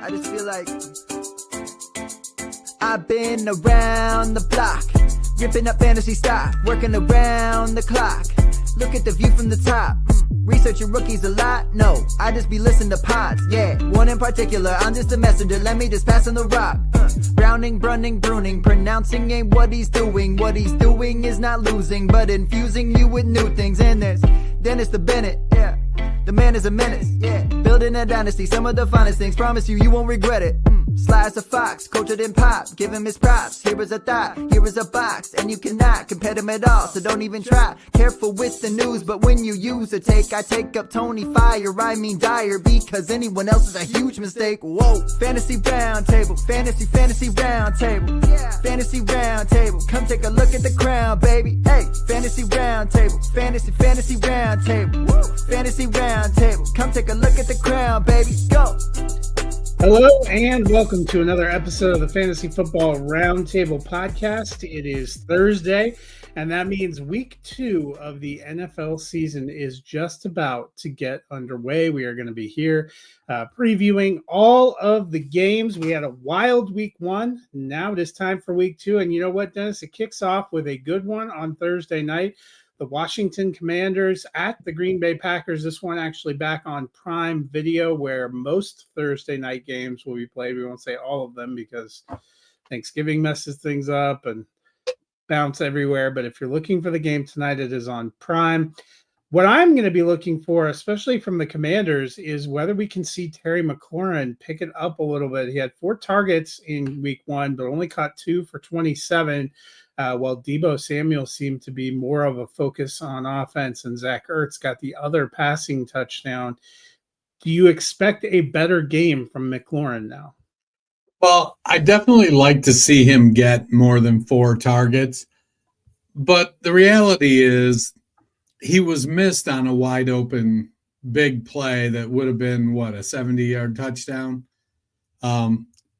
I just feel like I've been around the block, ripping up fantasy stock, working around the clock. Look at the view from the top. Researching rookies a lot? No, I just be listening to pods. Yeah, one in particular, I'm just a messenger. Let me just pass on the rock. Browning, brunning, pruning, pronouncing ain't what he's doing. What he's doing is not losing, but infusing you with new things. And there's Dennis the Bennett, yeah. The man is a menace, yeah. Building a dynasty, some of the finest things. Promise you, you won't regret it. Sly as a fox, cultured in pop. Give him his props. Here is a thought, here is a box, and you cannot compare them at all. So don't even try. Careful with the news, but when you use a take, I take up Tony Fire. I mean Dyer, because anyone else is a huge mistake. Whoa, fantasy round table, fantasy round table, yeah. Fantasy round table. Come take a look at the crown, baby. Hey, fantasy round table, fantasy round table, woo. Fantasy round table. Come take a look at the crown, baby. Go. Hello and welcome to another episode of the Fantasy Football Roundtable Podcast. It is Thursday, and that means week 2 of the NFL season is just about to get underway. We are going to be here previewing all of the games. We had a wild week 1. Now it is time for week 2. And you know what, Dennis? It kicks off with a good one on Thursday night. The Washington Commanders at the Green Bay Packers. This one actually back on Prime Video, where most Thursday night games will be played. We won't say all of them because Thanksgiving messes things up and bounce everywhere. But if you're looking for the game tonight, it is on Prime. What I'm going to be looking for, especially from the Commanders, is whether we can see Terry McLaurin pick it up a little bit. He had 4 targets in week 1, but only caught 2 for 27. While Deebo Samuel seemed to be more of a focus on offense, and Zach Ertz got the other passing touchdown. Do you expect a better game from McLaurin now? Well, I definitely like to see him get more than 4 targets, but the reality is he was missed on a wide open big play that would have been, a 70-yard touchdown?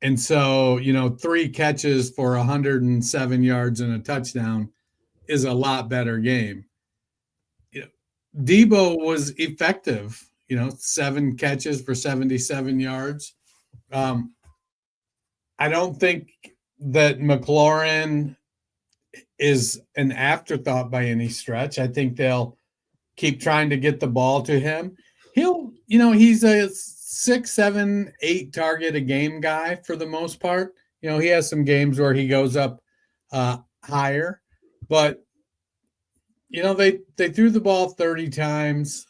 And so, 3 catches for 107 yards and a touchdown is a lot better game. Deebo was effective, 7 catches for 77 yards. I don't think that McLaurin is an afterthought by any stretch. I think they'll keep trying to get the ball to him. He's a 6, 7, 8 target a game guy for the most part. He has some games where he goes up higher, but they threw the ball 30 times.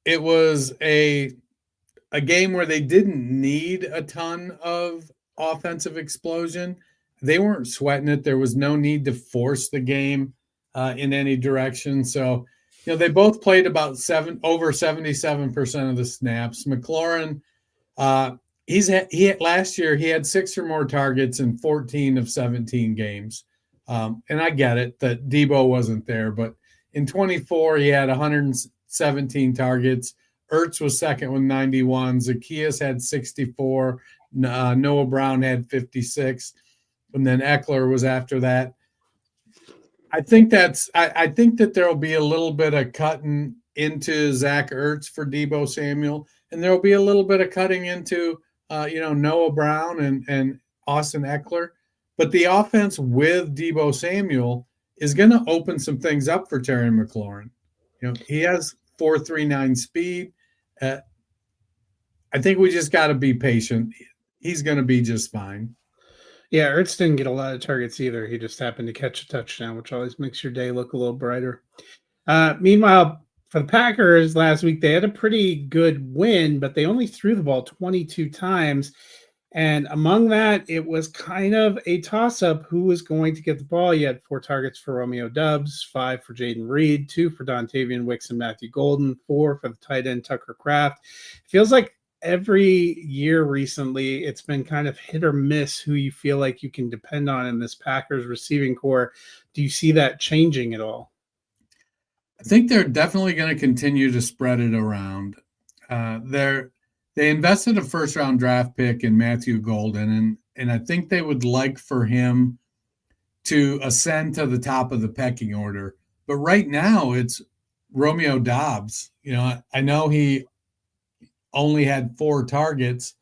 It was a game where they didn't need a ton of offensive explosion. They weren't sweating it. There was no need to force the game in any direction. So they both played about over 77% of the snaps. McLaurin, last year he had 6 or more targets in 14 of 17 games. And I get it that Deebo wasn't there, but in 24 he had 117 targets. Ertz was second with 91. Zacchaeus had 64. Noah Brown had 56, and then Eckler was after that. I think that there will be a little bit of cutting into Zach Ertz for Deebo Samuel, and there will be a little bit of cutting into Noah Brown and Austin Eckler. But the offense with Deebo Samuel is going to open some things up for Terry McLaurin. He has 4.39 speed. I think we just got to be patient. He's going to be just fine. Yeah, Ertz didn't get a lot of targets either. He just happened to catch a touchdown, which always makes your day look a little brighter. Meanwhile, for the Packers last week, they had a pretty good win, but they only threw the ball 22 times. And among that, it was kind of a toss-up who was going to get the ball. You had 4 targets for Romeo Doubs, 5 for Jaden Reed, 2 for Dontavian Wicks and Matthew Golden, 4 for the tight end Tucker Kraft. It feels like every year recently, it's been kind of hit or miss who you feel like you can depend on in this Packers receiving core. Do you see that changing at all? I think they're definitely going to continue to spread it around. They invested a first-round draft pick in Matthew Golden, and I think they would like for him to ascend to the top of the pecking order. But right now, it's Romeo Doubs. I know he only had 4 targets.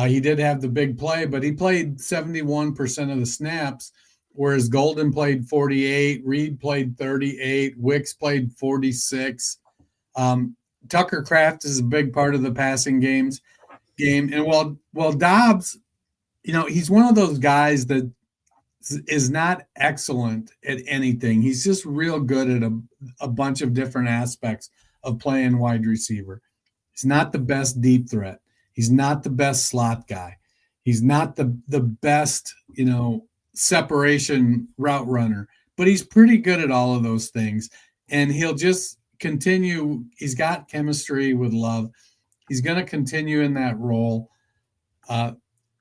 He did have the big play, but he played 71% of the snaps, whereas Golden played 48, Reed played 38, Wicks played 46. Tucker Kraft is a big part of the passing game. And while Doubs, he's one of those guys that is not excellent at anything. He's just real good at a bunch of different aspects of playing wide receiver. He's not the best deep threat. He's not the best slot guy. He's not the best, separation route runner, but he's pretty good at all of those things. And he'll just continue. He's got chemistry with Love. He's going to continue in that role.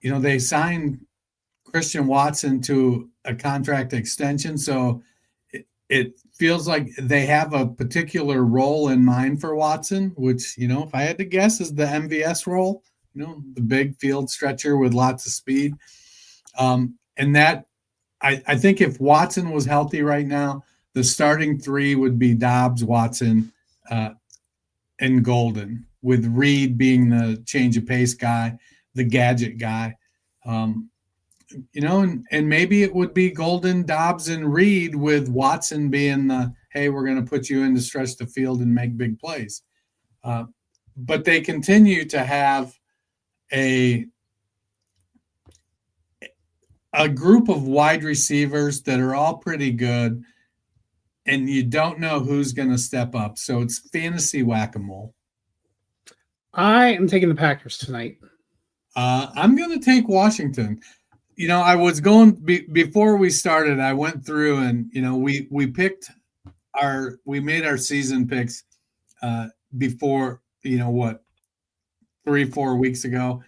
They signed Christian Watson to a contract extension, so it feels like they have a particular role in mind for Watson, which, if I had to guess, is the MVS role, the big field stretcher with lots of speed. And that, I think if Watson was healthy right now, the starting 3 would be Doubs, Watson, and Golden, with Reed being the change of pace guy, the gadget guy. And maybe it would be Golden, Doubs, and Reed, with Watson being the, hey, we're going to put you in to stretch the field and make big plays. But they continue to have a group of wide receivers that are all pretty good, and you don't know who's going to step up. So it's fantasy whack-a-mole. I am taking the Packers tonight. I'm going to take Washington. I was going before we started. I went through and we picked we made our season picks before 3-4 weeks ago.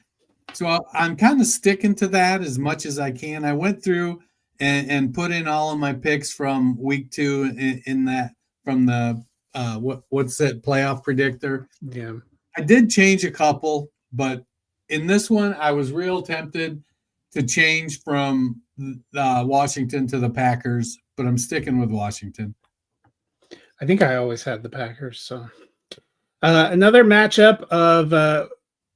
So I'm kind of sticking to that as much as I can. I went through and put in all of my picks from week 2 in that from the what's that playoff predictor. Yeah, I did change a couple, but in this one I was real tempted to change from Washington to the Packers, but I'm sticking with Washington. I think I always had the Packers. So another matchup of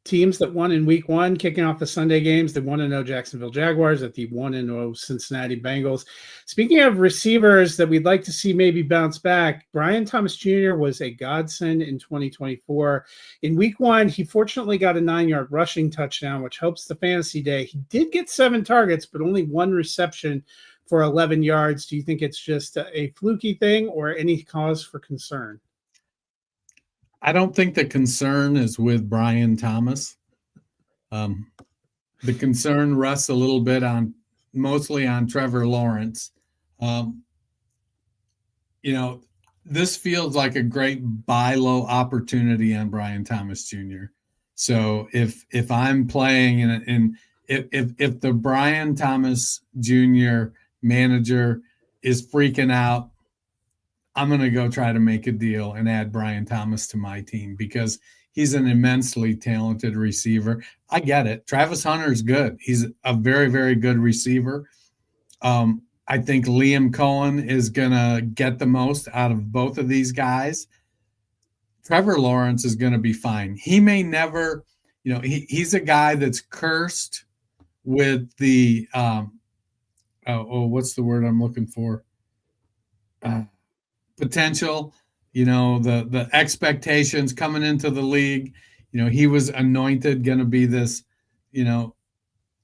teams that won in week 1, kicking off the Sunday games. The 1-0 Jacksonville Jaguars at the 1-0 Cincinnati Bengals. Speaking of receivers that we'd like to see maybe bounce back, Brian Thomas Jr. was a godsend in 2024. In week 1, he fortunately got a 9-yard rushing touchdown, which helps the fantasy day. He did get 7 targets, but only 1 reception for 11 yards. Do you think it's just a fluky thing or any cause for concern? I don't think the concern is with Brian Thomas. The concern rests a little bit mostly on Trevor Lawrence. This feels like a great buy low opportunity on Brian Thomas Jr. So if I'm playing and if the Brian Thomas Jr. manager is freaking out, I'm going to go try to make a deal and add Brian Thomas to my team because he's an immensely talented receiver. I get it. Travis Hunter is good. He's a very, very good receiver. I think Liam Cohen is going to get the most out of both of these guys. Trevor Lawrence is going to be fine. He may never, he's a guy that's cursed with the, what's the word I'm looking for? Potential, the expectations coming into the league. He was anointed going to be this,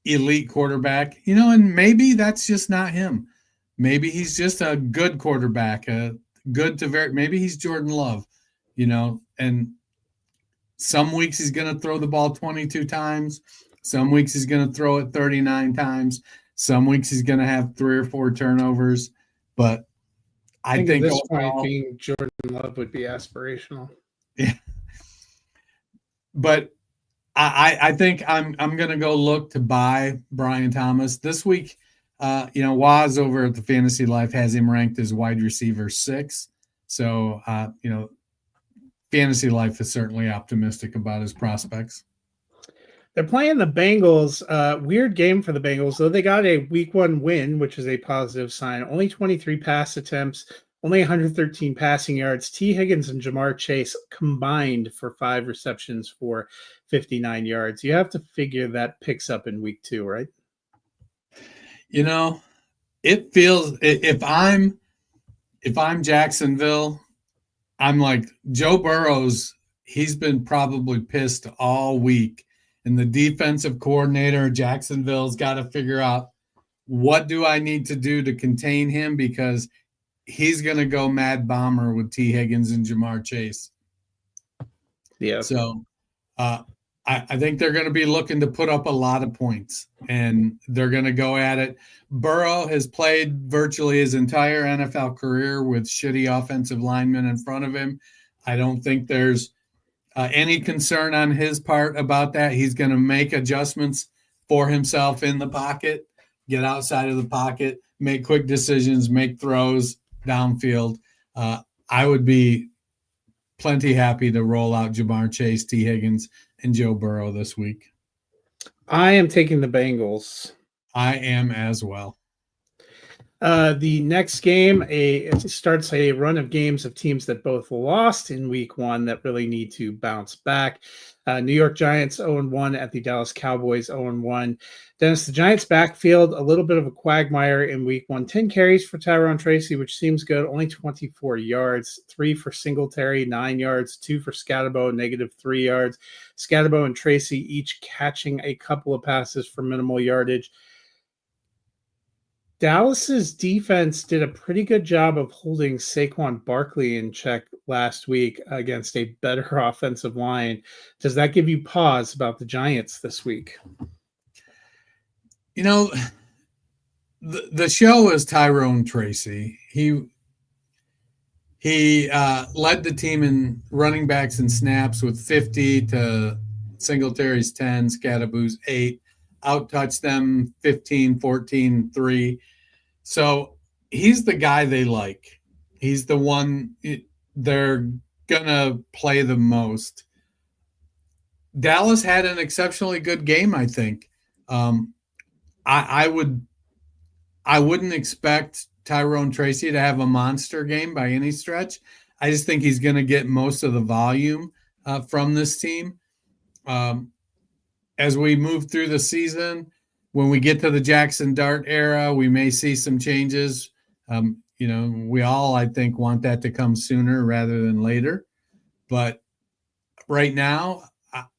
elite quarterback, and maybe that's just not him. Maybe he's just a good quarterback, maybe he's Jordan Love, and some weeks he's going to throw the ball 22 times. Some weeks he's going to throw it 39 times. Some weeks he's going to have 3 or 4 turnovers, but I think at this point being Jordan Love would be aspirational. Yeah. But I think I'm going to go look to buy Brian Thomas this week. Waz over at the Fantasy Life has him ranked as wide receiver 6. So, Fantasy Life is certainly optimistic about his prospects. They're playing the Bengals. Weird game for the Bengals, though they got a week 1 win, which is a positive sign. Only 23 pass attempts, only 113 passing yards. T. Higgins and Jamar Chase combined for 5 receptions for 59 yards. You have to figure that picks up in week 2, right? You know, it feels if I'm Jacksonville, I'm like Joe Burrow's. He's been probably pissed all week, and the defensive coordinator Jacksonville's got to figure out what do I need to do to contain him, because he's going to go mad bomber with T. Higgins and Jamar Chase. Yeah. So I think they're going to be looking to put up a lot of points, and they're going to go at it. Burrow has played virtually his entire NFL career with shitty offensive linemen in front of him. I don't think there's any concern on his part about that. He's going to make adjustments for himself in the pocket, get outside of the pocket, make quick decisions, make throws downfield. I would be plenty happy to roll out Jamar Chase, T. Higgins, and Joe Burrow this week. I am taking the Bengals. I am as well. The next game, it starts a run of games of teams that both lost in week 1 that really need to bounce back. New York Giants 0-1 at the Dallas Cowboys 0-1. Dennis, the Giants backfield, a little bit of a quagmire in week 1. 10 carries for Tyrone Tracy, which seems good. Only 24 yards, 3 for Singletary, 9 yards, 2 for Scatterbo, -3 yards. Scatterbo and Tracy each catching a couple of passes for minimal yardage. Dallas's defense did a pretty good job of holding Saquon Barkley in check last week against a better offensive line. Does that give you pause about the Giants this week? You know, the show is Tyrone Tracy. He led the team in running backs and snaps with 50 to Singletary's 10, Scatterbo's 8. Out-touched them 15, 14, 3. So he's the guy they like. He's the one they're going to play the most. Dallas had an exceptionally good game, I think. I wouldn't expect Tyrone Tracy to have a monster game by any stretch. I just think he's going to get most of the volume from this team. As we move through the season, when we get to the Jackson Dart era, we may see some changes. We all, I think, want that to come sooner rather than later. But right now,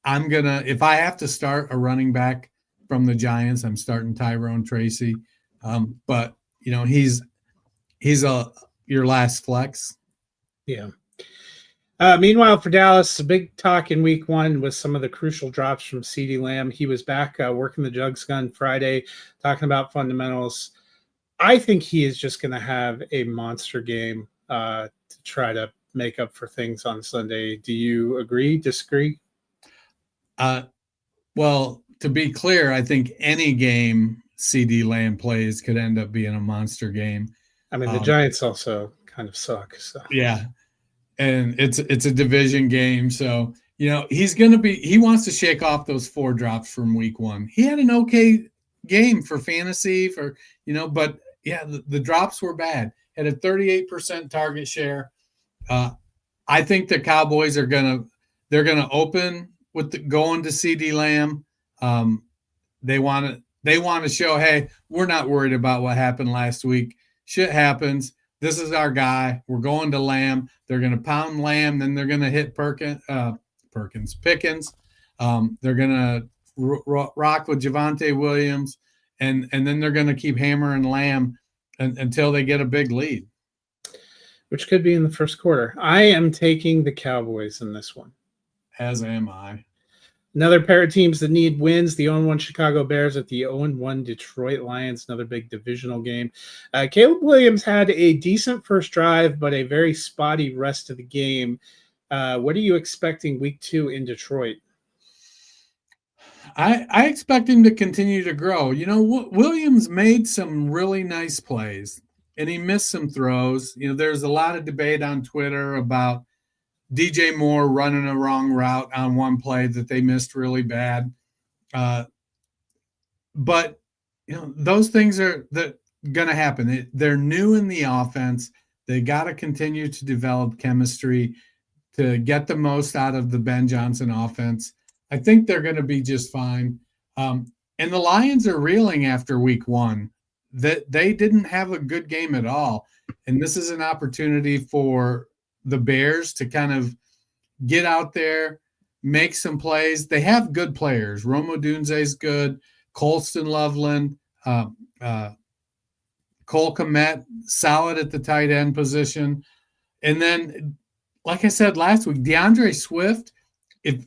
I'm going to – if I have to start a running back from the Giants, I'm starting Tyrone Tracy. But, he's your last flex. Yeah. Meanwhile, for Dallas, a big talk in week 1 was some of the crucial drops from CeeDee Lamb. He was back working the jugs gun Friday, talking about fundamentals. I think he is just going to have a monster game to try to make up for things on Sunday. Do you agree, disagree? Well, to be clear, I think any game CeeDee Lamb plays could end up being a monster game. I mean, the Giants also kind of suck. So. Yeah. And it's a division game. So, he wants to shake off those 4 drops from week 1. He had an okay game for fantasy but yeah, the drops were bad. Had a 38% target share. I think the Cowboys they're going to open with going to CeeDee Lamb. They want to show, hey, we're not worried about what happened last week. Shit happens. This is our guy. We're going to Lamb. They're going to pound Lamb. Then they're going to hit Pickens. They're going to rock with Javonte Williams. And then they're going to keep hammering Lamb until they get a big lead. Which could be in the first quarter. I am taking the Cowboys in this one. As am I. Another pair of teams that need wins, the 0-1 Chicago Bears at the 0-1 Detroit Lions, another big divisional game. Caleb Williams had a decent first drive, but a very spotty rest of the game. What are you expecting week 2 in Detroit? I expect him to continue to grow. Williams made some really nice plays, and he missed some throws. There's a lot of debate on Twitter about DJ Moore running a wrong route on one play that they missed really bad. But those things are going to happen. They're new in the offense. They got to continue to develop chemistry to get the most out of the Ben Johnson offense. I think they're going to be just fine. And the Lions are reeling after week 1. That they didn't have a good game at all. And this is an opportunity for the Bears to kind of get out there, make some plays. They have good players. Rome Odunze's good. Colston Loveland, Cole Kmet, solid at the tight end position. And then, like I said last week, DeAndre Swift,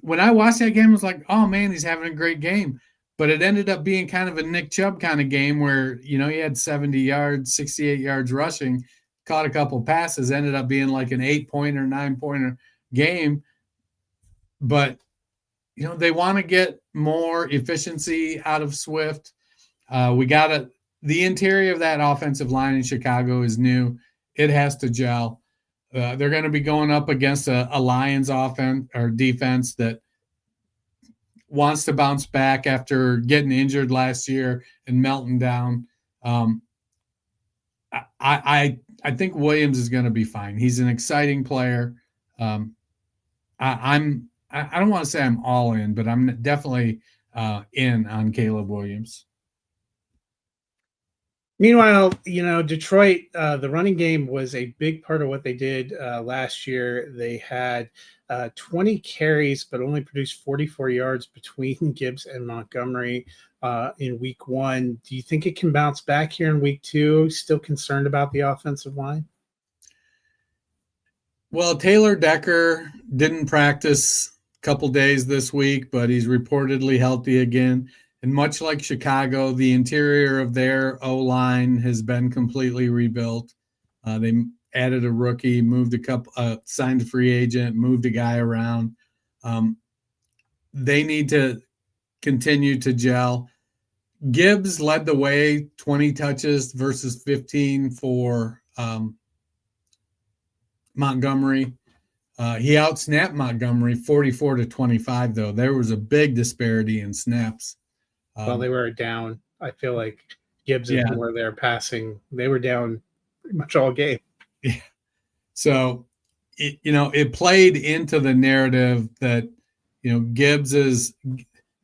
when I watched that game, I was like, oh, man, he's having a great game. But it ended up being kind of a Nick Chubb kind of game where, he had 70 yards, 68 yards rushing, caught a couple passes, ended up being like an 8-pointer, 9-pointer game. But, they want to get more efficiency out of Swift. The interior of that offensive line in Chicago is new. It has to gel. They're going to be going up against a Lions offense or defense that wants to bounce back after getting injured last year and melting down. I think Williams is going to be fine. He's an exciting player. I don't want to say I'm all in, but I'm definitely in on Caleb Williams. Meanwhile, Detroit, the running game was a big part of what they did last year. They had 20 carries, but only produced 44 yards between Gibbs and Montgomery in week 1. Do you think it can bounce back here in week 2? Still concerned about the offensive line? Well, Taylor Decker didn't practice a couple days this week, but he's reportedly healthy again. And much like Chicago, the interior of their O-line has been completely rebuilt. They added a rookie, signed a free agent, moved a guy around. They need to continue to gel. Gibbs led the way, 20 touches versus 15 for Montgomery. He outsnapped Montgomery 44-25, though. There was a big disparity in snaps. Well, they were down. I feel like Gibbs and Moore there passing. They were down pretty much all game. Yeah. So, it played into the narrative that,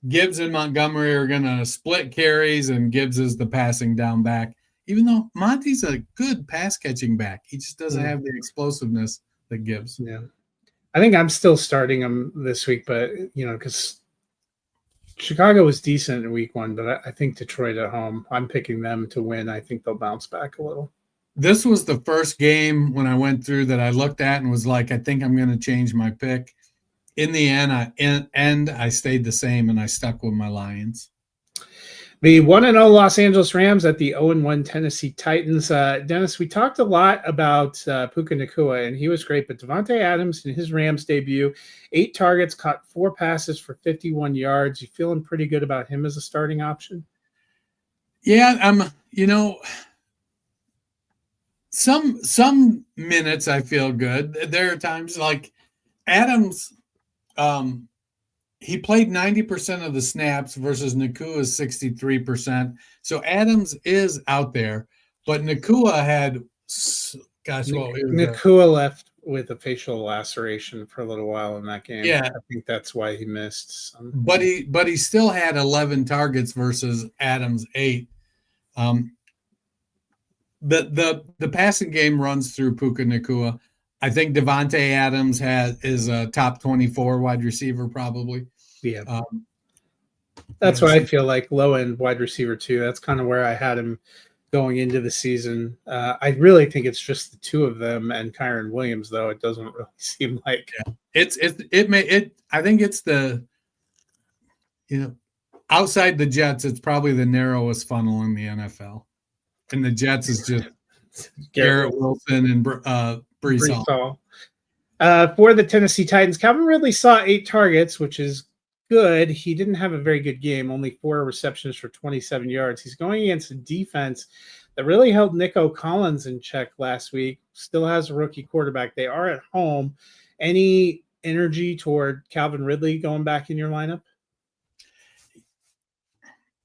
Gibbs and Montgomery are going to split carries and Gibbs is the passing down back, even though Monty's a good pass catching back. He just doesn't have the explosiveness that Gibbs. Yeah. I think I'm still starting him this week, but, because Chicago was decent in week 1, but I think Detroit at home, I'm picking them to win. I think they'll bounce back a little. This was the first game when I went through that I looked at and was like, I think I'm going to change my pick. In the end, I stayed the same and I stuck with my Lions. The 1-0 Los Angeles Rams at the 0-1 Tennessee Titans. Dennis, we talked a lot about Puka Nacua, and he was great. But Devontae Adams in his Rams debut, 8 targets, caught 4 passes for 51 yards. You feeling pretty good about him as a starting option? Yeah, some minutes I feel good. There are times like Adams. He played 90% of the snaps versus Nakua's 63%. So Adams is out there, but Nacua had, Nacua left with a facial laceration for a little while in that game. Yeah, I think that's why he missed some. But he still had 11 targets versus Adams 8. The passing game runs through Puka Nacua. I think Devontae Adams is a top 24 wide receiver probably. Yeah. That's why I feel like low-end wide receiver too. That's kind of where I had him going into the season. I really think it's just the two of them and Kyren Williams, though. It doesn't really seem like I think it's the, outside the Jets, it's probably the narrowest funnel in the NFL. And the Jets is just Garrett Wilson and Breece Hall. For the Tennessee Titans, Calvin Ridley saw 8 targets, which is good. He didn't have a very good game, only 4 receptions for 27 yards. He's going against a defense that really held Nico Collins in check last week. Still has a rookie quarterback. They are at home. Any energy toward Calvin Ridley going back in your lineup?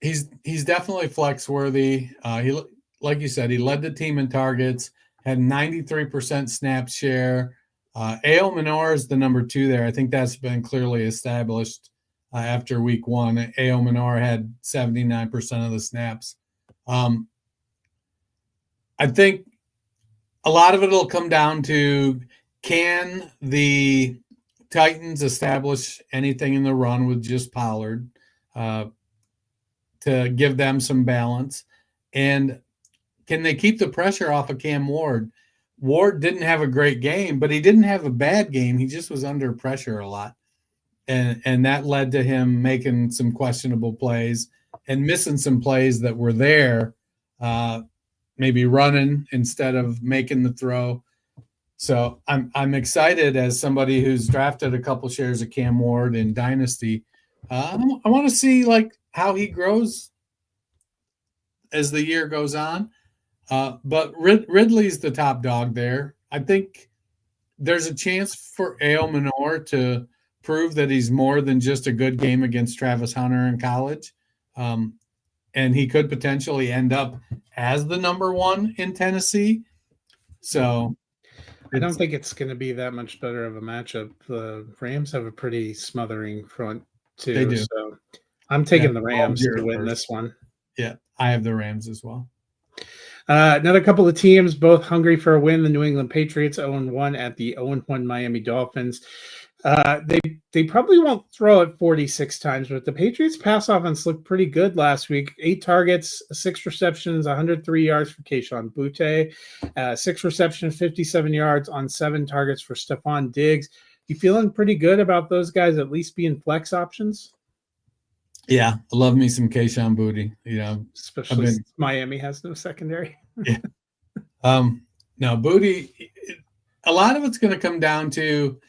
He's definitely flex worthy. He, like you said, he led the team in targets had 93% snap share. A.O. Menor is the number 2 there. I think that's been clearly established after week 1. A.O. Menor had 79% of the snaps. I think a lot of it will come down to, can the Titans establish anything in the run with just Pollard to give them some balance? And can they keep the pressure off of Cam Ward? Ward didn't have a great game, but he didn't have a bad game. He just was under pressure a lot. And that led to him making some questionable plays and missing some plays that were there, maybe running instead of making the throw. So I'm excited as somebody who's drafted a couple shares of Cam Ward in Dynasty. I want to see like how he grows as the year goes on. But Ridley's the top dog there. I think there's a chance for A.O. Menor to prove that he's more than just a good game against Travis Hunter in college. And he could potentially end up as the number 1 in Tennessee. So I don't think it's going to be that much better of a matchup. The Rams have a pretty smothering front too. They do. So I'm taking the Rams to win this one. Yeah, I have the Rams as well. Another couple of teams, both hungry for a win. The New England Patriots 0-1 at the 0-1 Miami Dolphins. They probably won't throw it 46 times, but the Patriots pass offense looked pretty good last week. 8 targets, 6 receptions, 103 yards for Kayshon Boutte, 6 receptions, 57 yards on 7 targets for Stephon Diggs. You feeling pretty good about those guys at least being flex options? Yeah, I love me some Kayshon Boutte. Especially since Miami has no secondary. Yeah. No, Boutte, a lot of it's going to come down to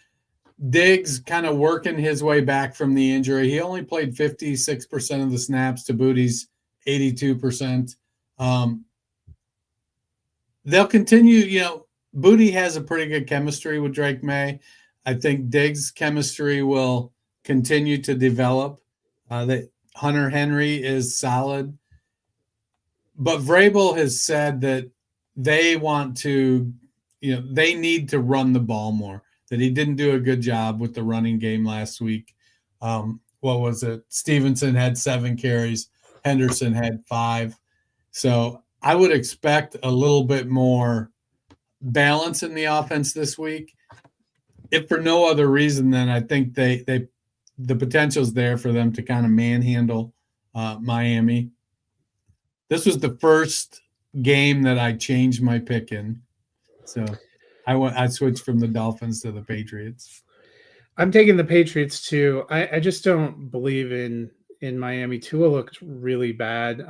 Diggs kind of working his way back from the injury. He only played 56% of the snaps to Boutte's 82%. They'll continue, Boutte has a pretty good chemistry with Drake May. I think Diggs' chemistry will continue to develop. That Hunter Henry is solid. But Vrabel has said that they want to, they need to run the ball more, that he didn't do a good job with the running game last week. What was it? Stevenson had 7 carries. Henderson had 5. So I would expect a little bit more balance in the offense this week. If for no other reason, then I think the potential's there for them to kind of manhandle Miami. This was the first game that I changed my pick in. So I switched from the Dolphins to the Patriots. I'm taking the Patriots too. I just don't believe in Miami. Tua looked really bad.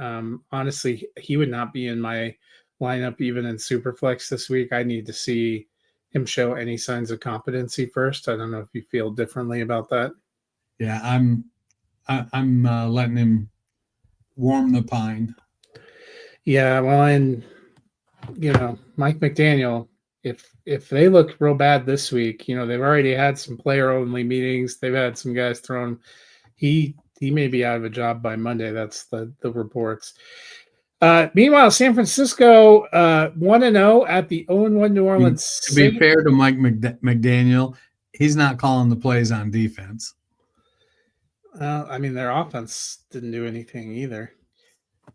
Honestly, he would not be in my lineup even in Superflex this week. I need to see him show any signs of competency first. I don't know if you feel differently about that. Yeah, I'm letting him warm the pine. Yeah, well, and Mike McDaniel, if they look real bad this week, they've already had some player only meetings. They've had some guys thrown. He may be out of a job by Monday. That's the reports. Meanwhile, San Francisco 1-0 at the 0-1 New Orleans. To be fair to Mike McDaniel, he's not calling the plays on defense. Their offense didn't do anything either.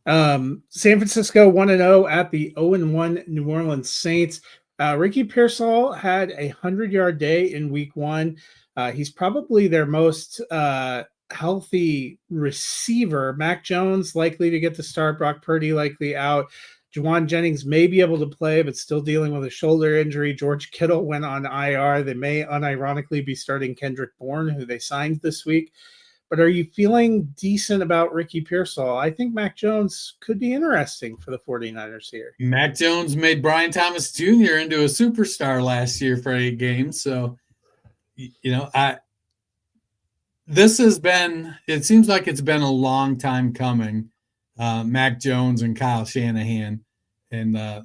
San Francisco 1-0 at the 0-1 New Orleans Saints. Ricky Pearsall had a 100-yard day in week 1. He's probably their most healthy receiver. Mac Jones likely to get the start. Brock Purdy likely out. Juwan Jennings may be able to play, but still dealing with a shoulder injury. George Kittle went on IR. They may unironically be starting Kendrick Bourne, who they signed this week. But are you feeling decent about Ricky Pearsall? I think Mac Jones could be interesting for the 49ers here. Mac Jones made Brian Thomas Jr. into a superstar last year for 8 games. So, it seems like it's been a long time coming, Mac Jones and Kyle Shanahan. And I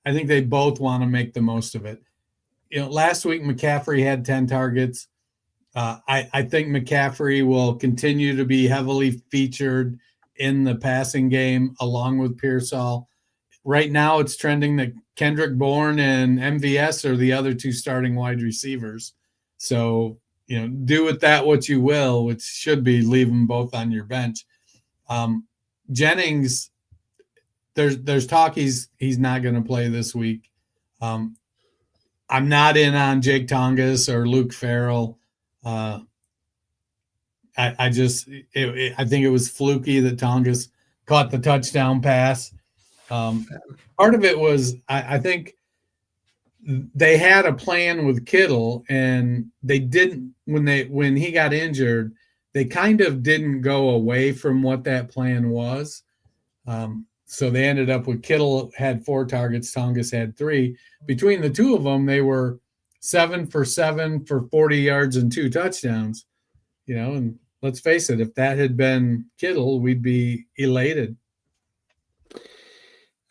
think they both want to make the most of it. Last week McCaffrey had 10 targets. I think McCaffrey will continue to be heavily featured in the passing game along with Pearsall. Right now it's trending that Kendrick Bourne and MVS are the other two starting wide receivers. So, do with that what you will, which should be leave them both on your bench. Jennings, there's talk he's not going to play this week. I'm not in on Jake Tongas or Luke Farrell. I think it was fluky that Tongas caught the touchdown pass. Part of it was I think they had a plan with Kittle, and they didn't when he got injured. They kind of didn't go away from what that plan was. So they ended up with Kittle had 4 targets, Tongas had 3. Between the two of them, they were 7 for 7 for 40 yards and 2 touchdowns. And let's face it, if that had been Kittle, we'd be elated.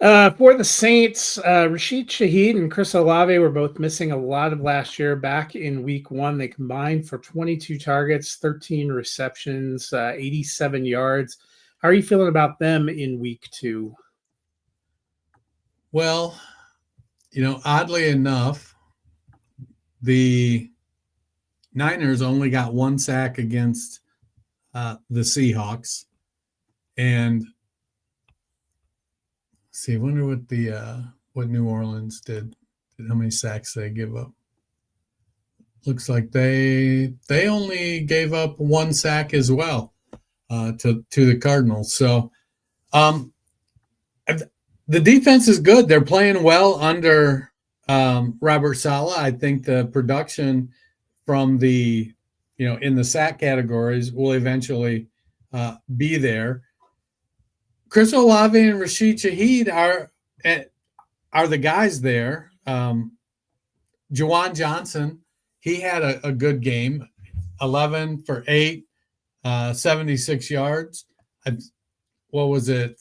For the Saints, Rashid Shaheed and Chris Olave were both missing a lot of last year. Back in week 1, they combined for 22 targets, 13 receptions, 87 yards. How are you feeling about them in week 2? Well, oddly enough, the Niners only got 1 sack against the Seahawks. And I wonder what New Orleans did. How many sacks they give up? Looks like they only gave up 1 sack as well to the Cardinals. So the defense is good. They're playing well under Robert Saleh. I think the production from the in the sack categories will eventually be there. Chris Olave and Rashid Shaheed are the guys there. Juwan Johnson, he had a good game, 11 for 8, 76 yards. What was it?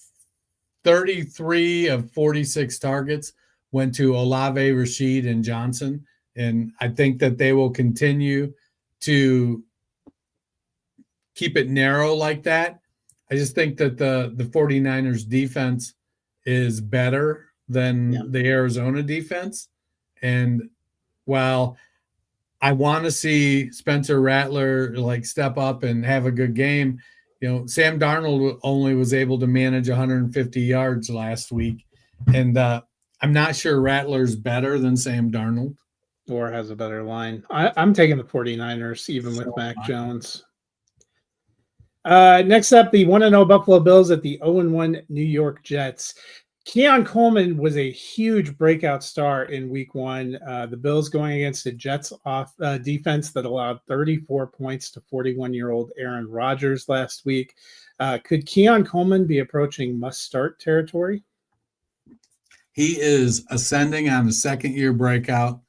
33 of 46 targets went to Olave, Rashid, and Johnson. And I think that they will continue to keep it narrow like that. I just think that the 49ers defense is better than the Arizona defense. And while I want to see Spencer Rattler step up and have a good game, Sam Darnold only was able to manage 150 yards last week. And I'm not sure Rattler's better than Sam Darnold. Or has a better line. I'm taking the 49ers, even with Mac Jones. Next up, the 1-0 Buffalo Bills at the 0-1 New York Jets. Keon Coleman was a huge breakout star in week 1. The Bills going against the Jets defense that allowed 34 points to 41-year-old Aaron Rodgers last week. Could Keon Coleman be approaching must-start territory? He is ascending on the second-year breakout.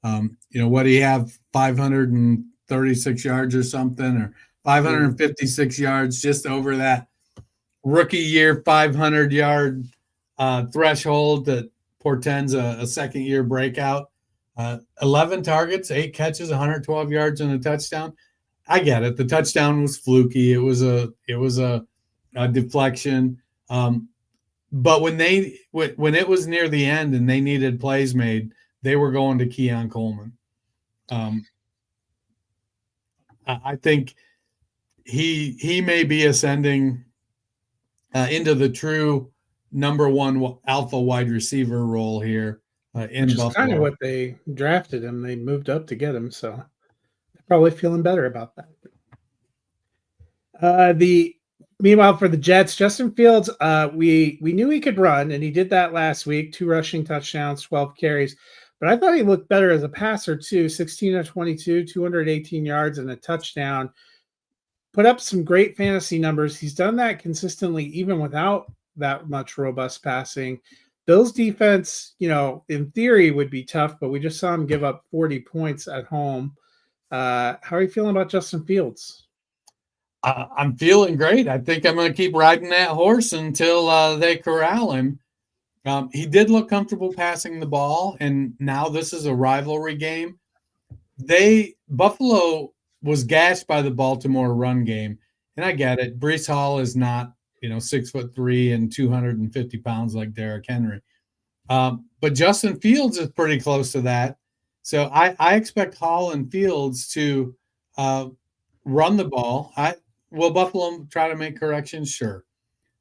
What do you have, 536 yards or something, or 556 yards, just over that rookie year 500-yard threshold that portends a second-year breakout. 11 targets, 8 catches, 112 yards, and a touchdown. I get it. The touchdown was fluky. It was a deflection. But when it was near the end and they needed plays made, they were going to Keon Coleman. I think he may be ascending into the true number 1 alpha wide receiver role here in Buffalo. Which is kind of what they drafted him. They moved up to get him, so they're probably feeling better about that. Meanwhile, for the Jets, Justin Fields, we knew he could run, and he did that last week. 2 rushing touchdowns, 12 carries. But I thought he looked better as a passer, too. 16 of 22, 218 yards, and a touchdown. Put up some great fantasy numbers. He's done that consistently, even without that much robust passing. Bills defense, in theory would be tough, but we just saw him give up 40 points at home. How are you feeling about Justin Fields? I'm feeling great. I think I'm going to keep riding that horse until they corral him. He did look comfortable passing the ball, and now this is a rivalry game. Buffalo was gashed by the Baltimore run game, and I get it. Breece Hall is not 6'3" and 250 pounds like Derrick Henry. But but Justin Fields is pretty close to that. So I expect Hall and Fields to run the ball. Will Buffalo try to make corrections? Sure.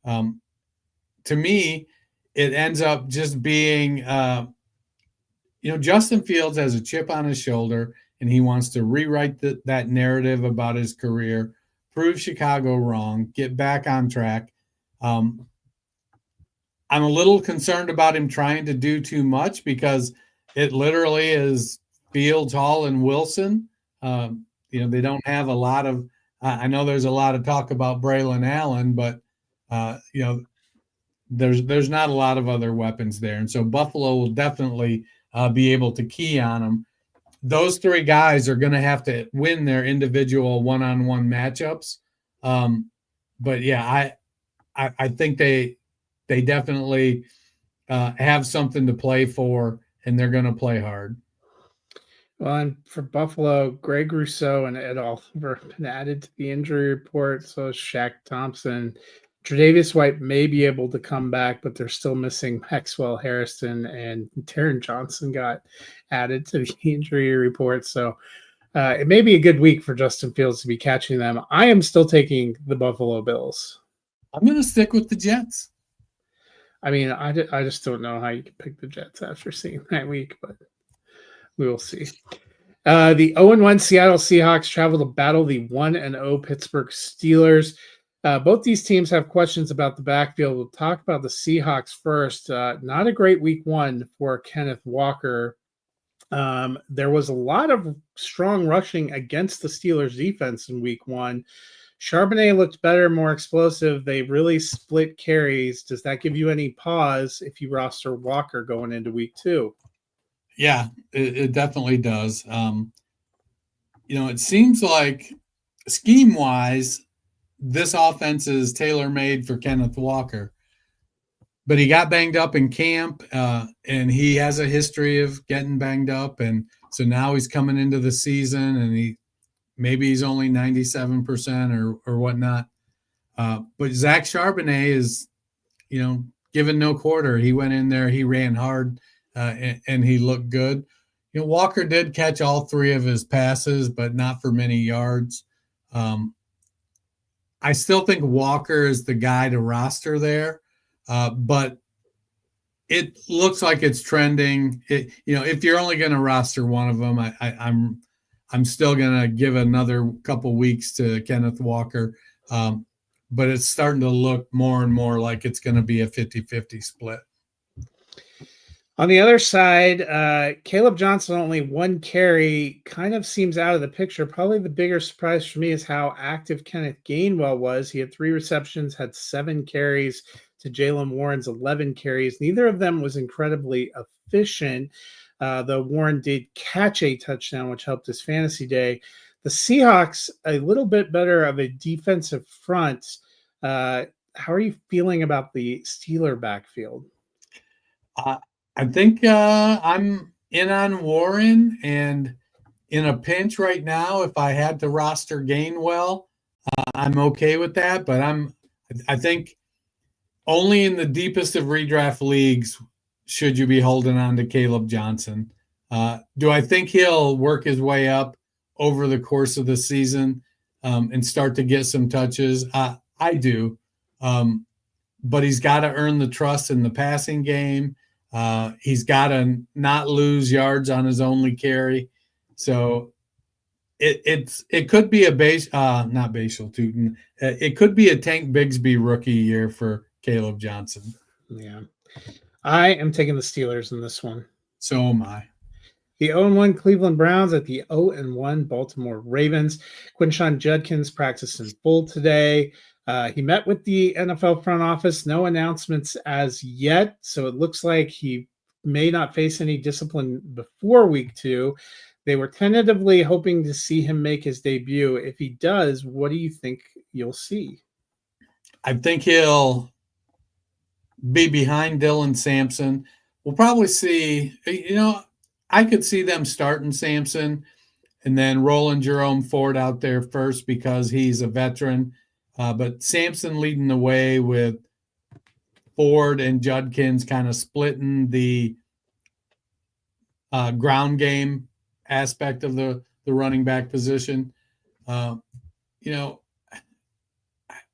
To me, it ends up just being, Justin Fields has a chip on his shoulder, and he wants to rewrite that narrative about his career, prove Chicago wrong, get back on track. I'm a little concerned about him trying to do too much because it literally is Fields, Hall, and Wilson. They don't have a lot of I know there's a lot of talk about Braylon Allen, but there's not a lot of other weapons there. And so Buffalo will definitely be able to key on them. Those three guys are going to have to win their individual one-on-one matchups. But yeah, I think they definitely have something to play for, and they're going to play hard. Well, and for Buffalo, Greg Rousseau and Ed Oliver have been added to the injury report. So is Shaq Thompson. Tre'Davious White may be able to come back, but they're still missing Maxwell Harrison, and Taron Johnson got added to the injury report. So it may be a good week for Justin Fields to be catching them. I am still taking the Buffalo Bills. I'm going to stick with the Jets. I mean, I just don't know how you can pick the Jets after seeing that week, but we will see. The 0-1 Seattle Seahawks travel to battle the 1-0 Pittsburgh Steelers. Both these teams have questions about the backfield. We'll talk about the Seahawks first. Not a great week one for Kenneth Walker. There was a lot of strong rushing against the Steelers defense in week one. Charbonnet looked better, more explosive. They really split carries. Does that give you any pause if you roster Walker going into week two? Yeah, it definitely does. It seems like scheme-wise, this offense is tailor-made for Kenneth Walker. But he got banged up in camp, and he has a history of getting banged up. And so now he's coming into the season, and maybe he's only 97% or whatnot. But Zach Charbonnet is, given no quarter. He went in there, he ran hard, and he looked good. Walker did catch all three of his passes, but not for many yards. I still think Walker is the guy to roster there, but it looks like it's trending. If you're only going to roster one of them, I'm still going to give another couple weeks to Kenneth Walker, but it's starting to look more and more like it's going to be a 50-50 split. On the other side, Caleb Johnson, only one carry, kind of seems out of the picture. Probably the bigger surprise for me is how active Kenneth Gainwell was. He had 3 receptions, had 7 carries to Jaylen Warren's 11 carries. Neither of them was incredibly efficient, though Warren did catch a touchdown, which helped his fantasy day. The Seahawks, a little bit better of a defensive front. How are you feeling about the Steeler backfield? I think I'm in on Warren, and in a pinch right now, if I had to roster Gainwell, I'm okay with that. But I think only in the deepest of redraft leagues should you be holding on to Caleb Johnson. Do I think he'll work his way up over the course of the season and start to get some touches? I do. But he's got to earn the trust in the passing game. He's got to not lose yards on his only carry. So it could be not Bashal Tutin. It could be a Tank Bigsby rookie year for Caleb Johnson. Yeah. I am taking the Steelers in this one. So am I. The 0-1 Cleveland Browns at the 0-1 Baltimore Ravens. Quinshon Judkins practiced in full today. He met with the NFL front office. No announcements as yet, so it looks like he may not face any discipline before week 2. They were tentatively hoping to see him make his debut. If he does, what do you think you'll see? I think he'll be behind Dylan Sampson. We'll probably see, I could see them starting Sampson and then rolling Jerome Ford out there first because he's a veteran. But Sampson leading the way with Ford and Judkins kind of splitting the ground game aspect of the running back position.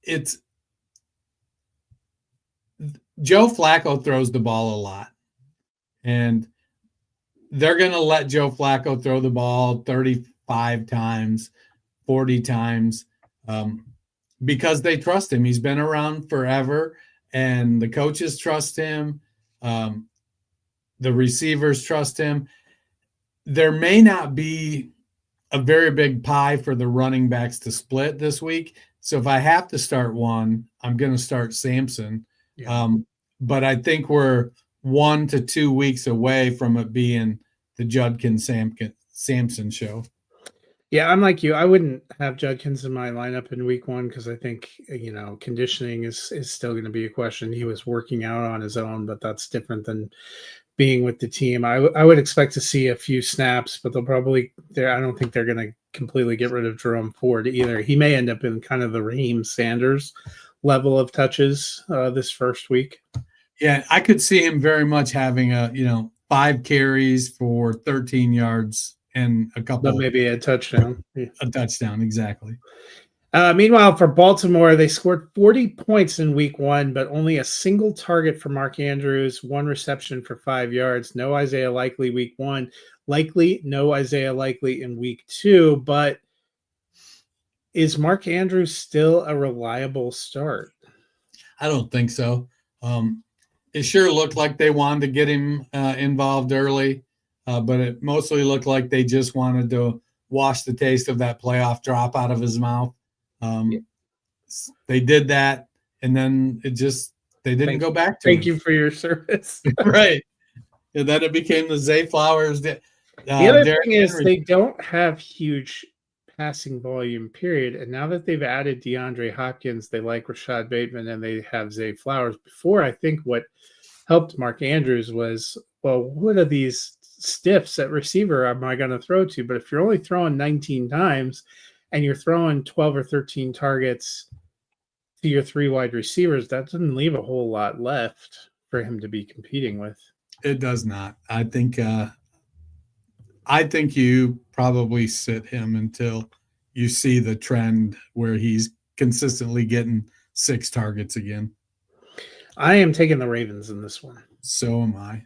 It's Joe Flacco throws the ball a lot, and they're going to let Joe Flacco throw the ball 35 times, 40 times, because they trust him. He's been around forever, and the coaches trust him. The receivers trust him. There may not be a very big pie for the running backs to split this week. So if I have to start one, I'm going to start Sampson. Yeah. But I think we're 1 to 2 weeks away from it being the Judkins-Sampson show. Yeah, I'm like you. I wouldn't have Judkins in my lineup in week 1 because I think, conditioning is still going to be a question. He was working out on his own, but that's different than being with the team. I would expect to see a few snaps, but I don't think they're going to completely get rid of Jerome Ford either. He may end up in kind of the Raheem Sanders level of touches this first week. Yeah, I could see him very much having 5 carries for 13 yards and but maybe a touchdown. A touchdown, exactly. Meanwhile, for Baltimore, they scored 40 points in week 1, but only a single target for Mark Andrews, 1 reception for 5 yards. No Isaiah Likely week 1. Likely, no Isaiah Likely in week 2. But is Mark Andrews still a reliable start? I don't think so. It sure looked like they wanted to get him involved early, but it mostly looked like they just wanted to wash the taste of that playoff drop out of his mouth. They did that, and then they didn't go back to Thank you for your service. Right. And then it became the Zay Flowers. The other thing is they don't have huge passing volume, period. And now that they've added DeAndre Hopkins, they like Rashad Bateman, and they have Zay Flowers. Before, I think what helped Mark Andrews was, well, what are these stiffs at receiver am I going to throw to? But if you're only throwing 19 times and you're throwing 12 or 13 targets to your 3 wide receivers, that doesn't leave a whole lot left for him to be competing with. It does not. I think you probably sit him until you see the trend where he's consistently getting 6 targets again. I am taking the Ravens in this one. So am I.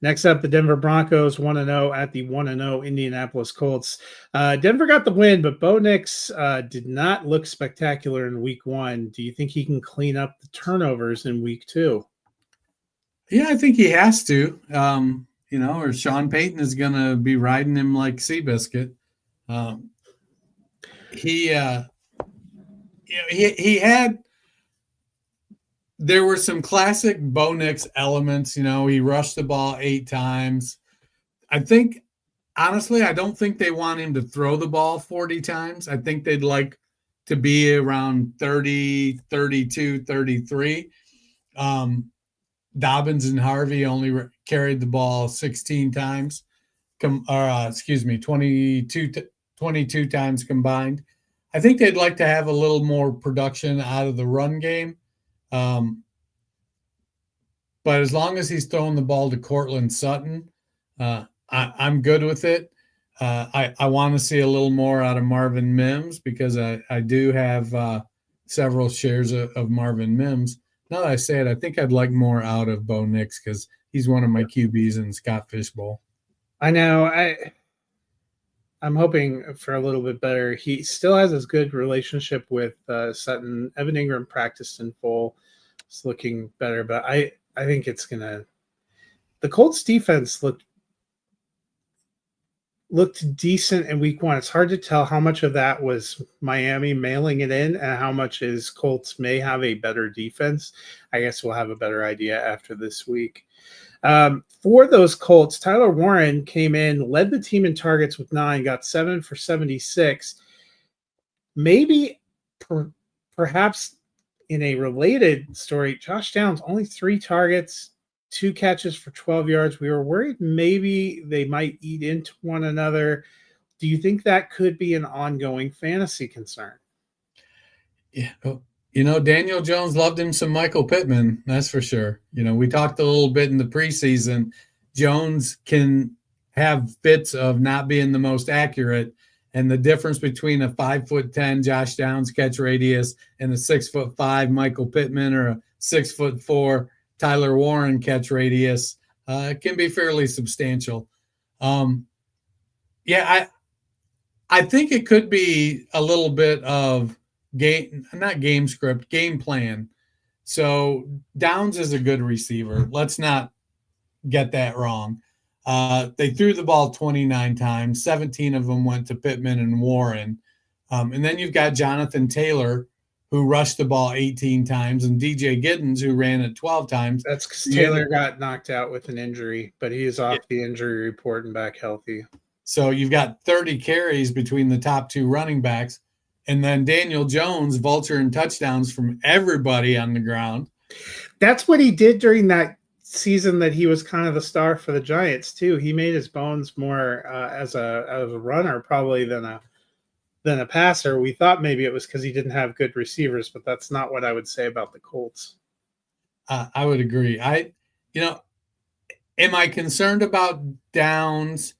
Next up, the Denver Broncos 1-0 at the 1-0 Indianapolis Colts. Denver got the win, but Bo Nix did not look spectacular in week 1. Do you think he can clean up the turnovers in week 2? Yeah, I think he has to. Or Sean Payton is going to be riding him like Seabiscuit. He had. There were some classic Bo Nix elements. He rushed the ball 8 times. I don't think they want him to throw the ball 40 times. I think they'd like to be around 30, 32, 33. Dobbins and Harvey only carried the ball 16 times, 22 times combined. I think they'd like to have a little more production out of the run game. But as long as he's throwing the ball to Cortland Sutton, I'm good with it. I want to see a little more out of Marvin Mims because I do have several shares of Marvin Mims. Now that I say it, I think I'd like more out of Bo Nix because he's one of my QBs in Scott Fishbowl. I know. I'm hoping for a little bit better. He still has a good relationship with Sutton. Evan Ingram practiced in full. It's looking better, but I think it's going to – the Colts defense looked decent in week 1. It's hard to tell how much of that was Miami mailing it in and how much is Colts may have a better defense. I guess we'll have a better idea after this week. For those Colts, Tyler Warren came in, led the team in targets with 9, got 7 for 76. Maybe perhaps in a related story, Josh Downs, only 3 targets, 2 catches for 12 yards. We were worried maybe they might eat into one another. Do you think that could be an ongoing fantasy concern? Yeah. Daniel Jones loved him some Michael Pittman. That's for sure. We talked a little bit in the preseason. Jones can have fits of not being the most accurate. And the difference between a 5'10" Josh Downs catch radius and a 6'5" Michael Pittman or a 6'4" Tyler Warren catch radius can be fairly substantial. I think it could be a little bit of not game script, game plan. So Downs is a good receiver. Let's not get that wrong. They threw the ball 29 times. 17 of them went to Pittman and Warren. And then you've got Jonathan Taylor, who rushed the ball 18 times, and DJ Giddens, who ran it 12 times. That's because Taylor got knocked out with an injury, but he is off the injury report and back healthy. So you've got 30 carries between the top two running backs. And then Daniel Jones, vulture and touchdowns from everybody on the ground. That's what he did during that season that he was kind of the star for the Giants too. He made his bones more as a runner probably than a passer. We thought maybe it was because he didn't have good receivers, but that's not what I would say about the Colts. I would agree. Am I concerned about Downs?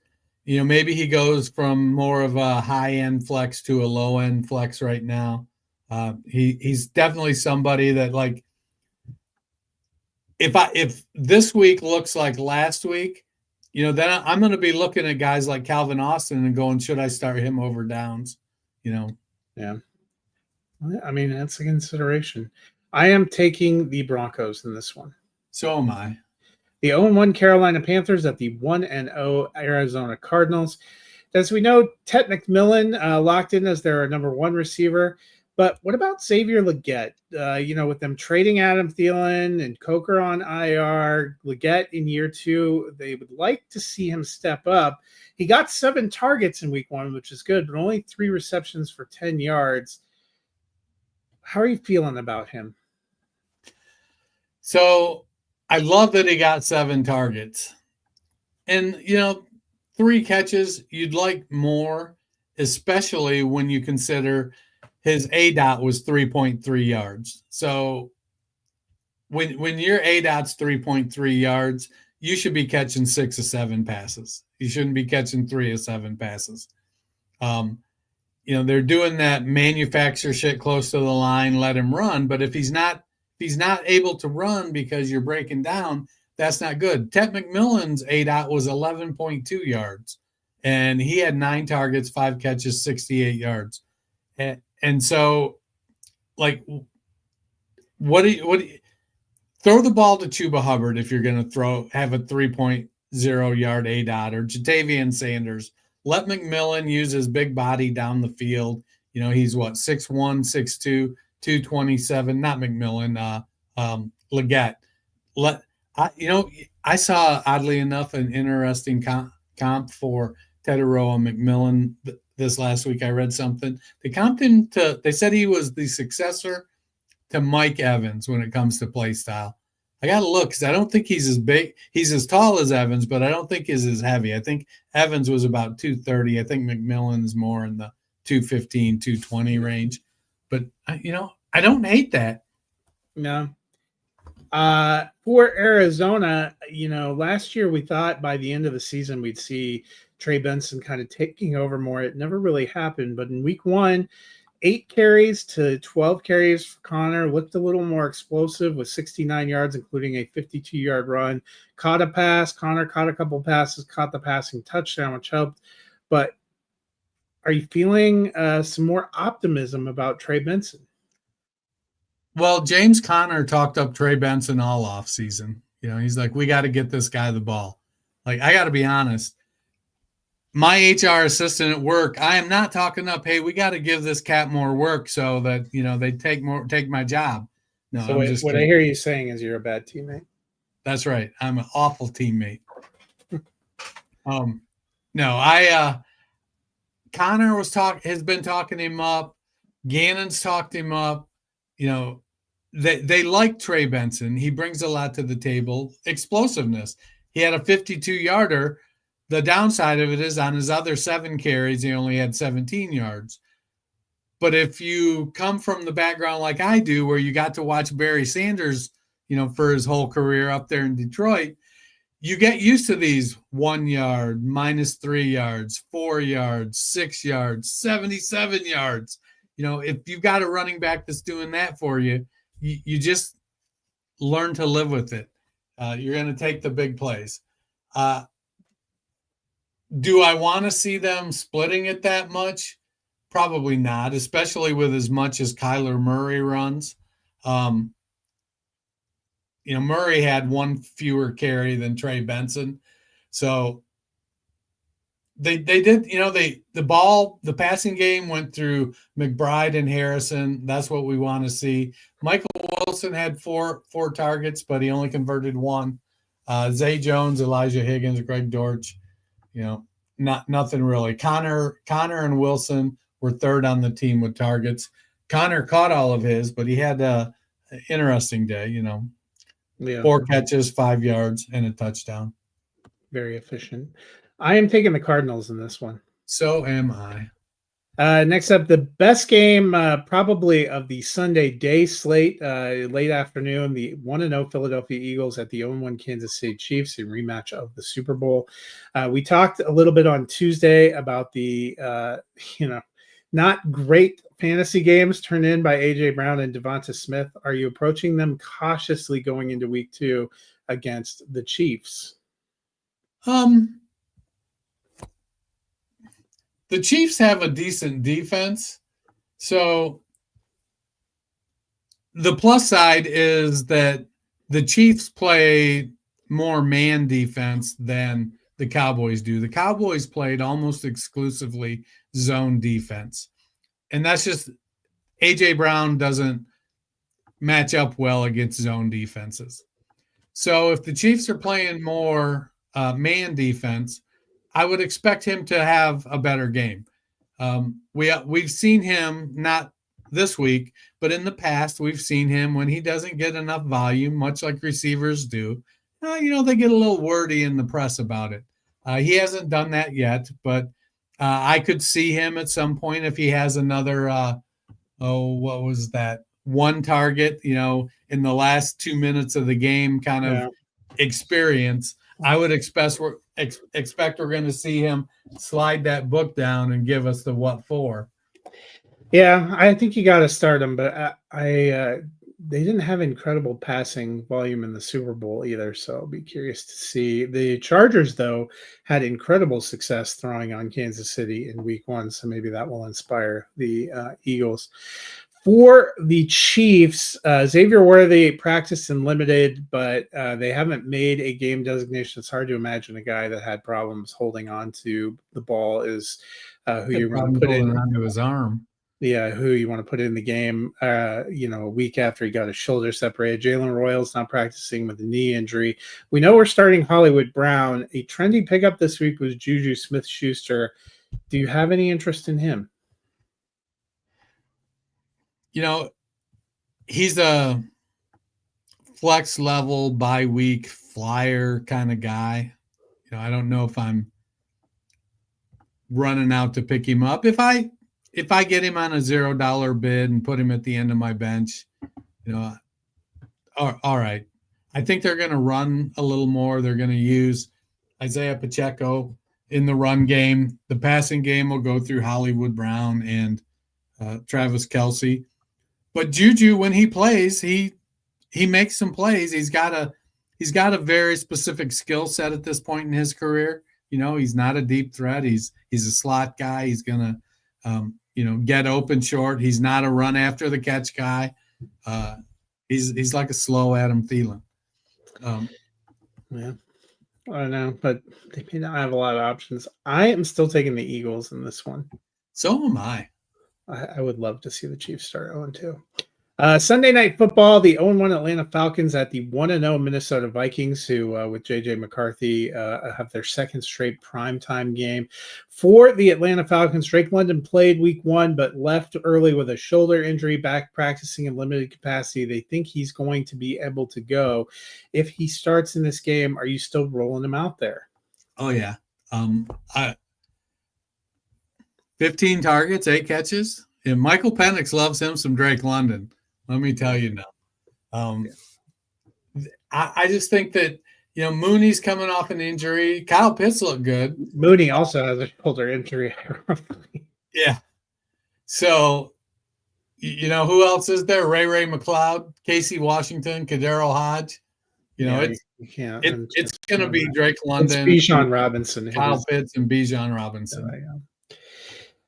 Maybe he goes from more of a high-end flex to a low-end flex right now. He's definitely somebody that, like, if this week looks like last week, then I'm going to be looking at guys like Calvin Austin and going, should I start him over Downs? Yeah. I mean, that's a consideration. I am taking the Broncos in this one. So am I. The 0-1 Carolina Panthers at the 1-0 Arizona Cardinals. As we know, Ted McMillan locked in as their number one receiver. But what about Xavier Legette? With them trading Adam Thielen and Coker on IR, Legette in year 2, they would like to see him step up. He got 7 targets in week 1, which is good, but only 3 receptions for 10 yards. How are you feeling about him? So I love that he got 7 targets. And, 3 catches, you'd like more, especially when you consider his ADOT was 3.3 yards. So when your ADOT's 3.3 yards, you should be catching 6 or 7 passes. You shouldn't be catching 3 or 7 passes. They're doing that manufacture shit close to the line, let him run. But if he's not able to run because you're breaking down, that's not good. Ted McMillan's ADOT was 11.2 yards, and he had 9 targets, 5 catches, 68 yards. And so, like, what do you throw the ball to Chuba Hubbard if you're going to have a 3.0 yard ADOT, or Jatavian Sanders. Let McMillan use his big body down the field. He's 6'1", 6'2", 227. Not McMillan. Legette. I saw, oddly enough, an interesting comp for Teteroa McMillan this last week. I read something. They comped him they said he was the successor to Mike Evans when it comes to play style. I got to look because I don't think he's as big. He's as tall as Evans, but I don't think he's as heavy. I think Evans was about 230. I think McMillan's more in the 215, 220 range. But, I don't hate that. No. For Arizona, last year we thought by the end of the season we'd see Trey Benson kind of taking over more. It never really happened, but in week 1, 8 carries to 12 carries for Connor, looked a little more explosive with 69 yards, including a 52-yard run. Caught a pass. Connor caught a couple passes, caught the passing touchdown, which helped. But are you feeling some more optimism about Trey Benson? Well, James Conner talked up Trey Benson all off season. He's like, we got to get this guy the ball. Like, I got to be honest. My HR assistant at work, I am not talking up, hey, we got to give this cat more work so that, they take my job. No, so what I hear you saying is you're a bad teammate. That's right. I'm an awful teammate. Connor has been talking him up. Gannon's talked him up. They like Trey Benson. He brings a lot to the table. Explosiveness. He had a 52-yarder. The downside of it is on his other 7 carries, he only had 17 yards. But if you come from the background like I do, where you got to watch Barry Sanders, for his whole career up there in Detroit, you get used to these 1 yard, -3 yards, 4 yards, 6 yards, 77 yards. If you've got a running back that's doing that for you, you just learn to live with it. You're going to take the big plays. Do I want to see them splitting it that much? Probably not, especially with as much as Kyler Murray runs. Murray had one fewer carry than Trey Benson. So they did, the passing game went through McBride and Harrison. That's what we want to see. Michael Wilson had four targets, but he only converted one. Zay Jones, Elijah Higgins, Greg Dortch, nothing really. Connor and Wilson were third on the team with targets. Connor caught all of his, but he had an interesting day, Yeah. 4 catches, 5 yards, and a touchdown. Very efficient. I am taking the Cardinals in this one. So am I. Next up, the best game probably of the Sunday day slate, late afternoon, the 1-0 Philadelphia Eagles at the 0-1 Kansas City Chiefs, a rematch of the Super Bowl. We talked a little bit on Tuesday about the, not great fantasy games turned in by A.J. Brown and Devonta Smith. Are you approaching them cautiously going into week 2 against the Chiefs? The Chiefs have a decent defense. So the plus side is that the Chiefs play more man defense than the Cowboys do. The Cowboys played almost exclusively zone defense. And that's just A.J. Brown doesn't match up well against zone defenses. So if the Chiefs are playing more man defense, I would expect him to have a better game. We've seen him, not this week, but in the past, we've seen him when he doesn't get enough volume, much like receivers do. They get a little wordy in the press about it. He hasn't done that yet, but I could see him at some point if he has another, what was that? One target, in the last 2 minutes of the game kind of experience. I would expect we're going to see him slide that book down and give us the what for. Yeah, I think you got to start him, but they didn't have incredible passing volume in the Super Bowl either, so I'll be curious to see. The Chargers, though, had incredible success throwing on Kansas City in week 1, so maybe that will inspire the Eagles. For the Chiefs, Xavier Worthy practiced and limited, but they haven't made a game designation. It's hard to imagine a guy that had problems holding on to the ball is who you want to put in onto his arm. Yeah, who you want to put in the game, a week after he got his shoulder separated. Jalen Royals not practicing with a knee injury. We know we're starting Hollywood Brown. A trendy pickup this week was Juju Smith-Schuster. Do you have any interest in him? He's a flex level bi-week flyer kind of guy. I don't know if I'm running out to pick him up. If I get him on a $0 bid and put him at the end of my bench, all right. I think they're going to run a little more. They're going to use Isaiah Pacheco in the run game. The passing game will go through Hollywood Brown and Travis Kelce. But Juju, when he plays, he makes some plays. He's got a very specific skill set at this point in his career. He's not a deep threat. He's a slot guy. He's gonna get open short. He's not a run after the catch guy. He's like a slow Adam Thielen. Yeah, I don't know, but they may not have a lot of options. I am still taking the Eagles in this one. So am I. I would love to see the Chiefs start 0-2. Sunday Night Football, the 0-1 Atlanta Falcons at the 1-0 Minnesota Vikings, who with J.J. McCarthy have their second straight primetime game. For the Atlanta Falcons, Drake London played week 1 but left early with a shoulder injury, back practicing in limited capacity. They think he's going to be able to go. If he starts in this game, are you still rolling him out there? Oh, yeah. 15 targets, 8 catches. And Michael Penix loves him some Drake London. Let me tell you now. I just think that Mooney's coming off an injury. Kyle Pitts looked good. Mooney also has a shoulder injury. Yeah. So, who else is there? Ray McLeod, Casey Washington, Kadero Hodge. You can't. It's going to be Drake London, it's Bijan Robinson, Kyle Pitts, and Bijan Robinson.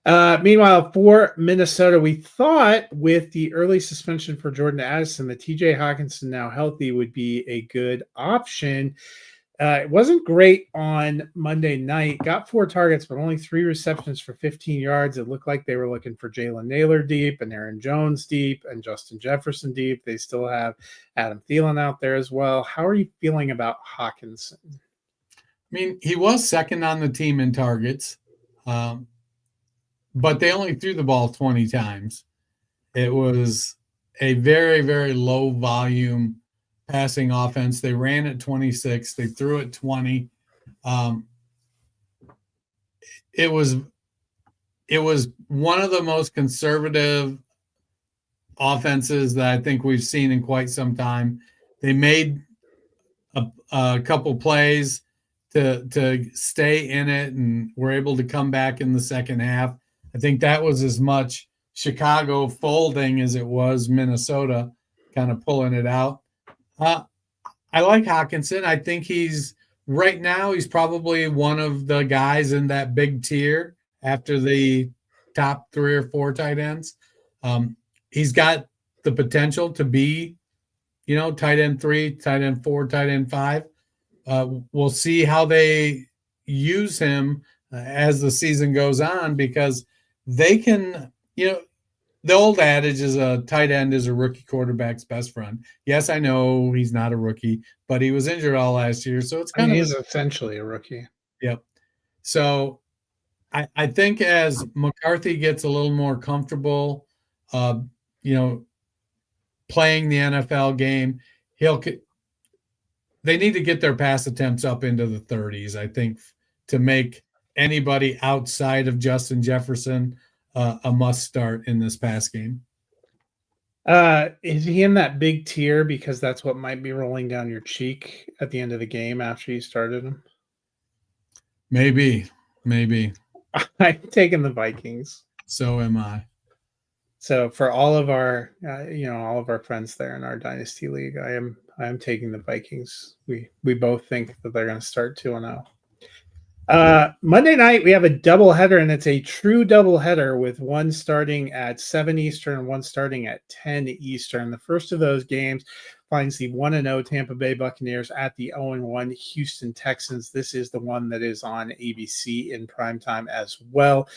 Meanwhile, for Minnesota, we thought with the early suspension for Jordan Addison that TJ Hawkinson, now healthy, would be a good option. It wasn't great on Monday night. Got 4 targets, but only 3 receptions for 15 yards. It looked like they were looking for Jalen Naylor deep and Aaron Jones deep and Justin Jefferson deep. They still have Adam Thielen out there as well. How are you feeling about Hawkinson? I mean, he was second on the team in targets, but they only threw the ball 20 times. It was a very, very low volume passing offense. They ran at 26. They threw at 20. It was one of the most conservative offenses that I think we've seen in quite some time. They made a couple plays to stay in it and were able to come back in the second half. I think that was as much Chicago folding as it was Minnesota kind of pulling it out. I like Hawkinson. I think he's probably one of the guys in that big tier after the top 3 or 4 tight ends. He's got the potential to be, tight end 3, tight end 4, tight end 5. We'll see how they use him as the season goes on, because they can, the old adage is a tight end is a rookie quarterback's best friend. Yes, I know he's not a rookie, but he was injured all last year. So it's he's essentially a rookie. Yep. So I think as McCarthy gets a little more comfortable, playing the NFL game, they need to get their pass attempts up into the 30s, I think, to make anybody outside of Justin Jefferson a must start in this pass game. Is he in that big tier because that's what might be rolling down your cheek at the end of the game after you started him? Maybe. I'm taking the Vikings. So am I. So for all of our, all of our friends there in our Dynasty League, I am taking the Vikings. We both think that they're going to start 2-0. Monday night we have a doubleheader, and it's a true doubleheader with one starting at 7 Eastern and one starting at 10 Eastern. The first of those games finds the 1-0 Tampa Bay Buccaneers at the 0-1 Houston Texans. This is the one that is on ABC in primetime as well.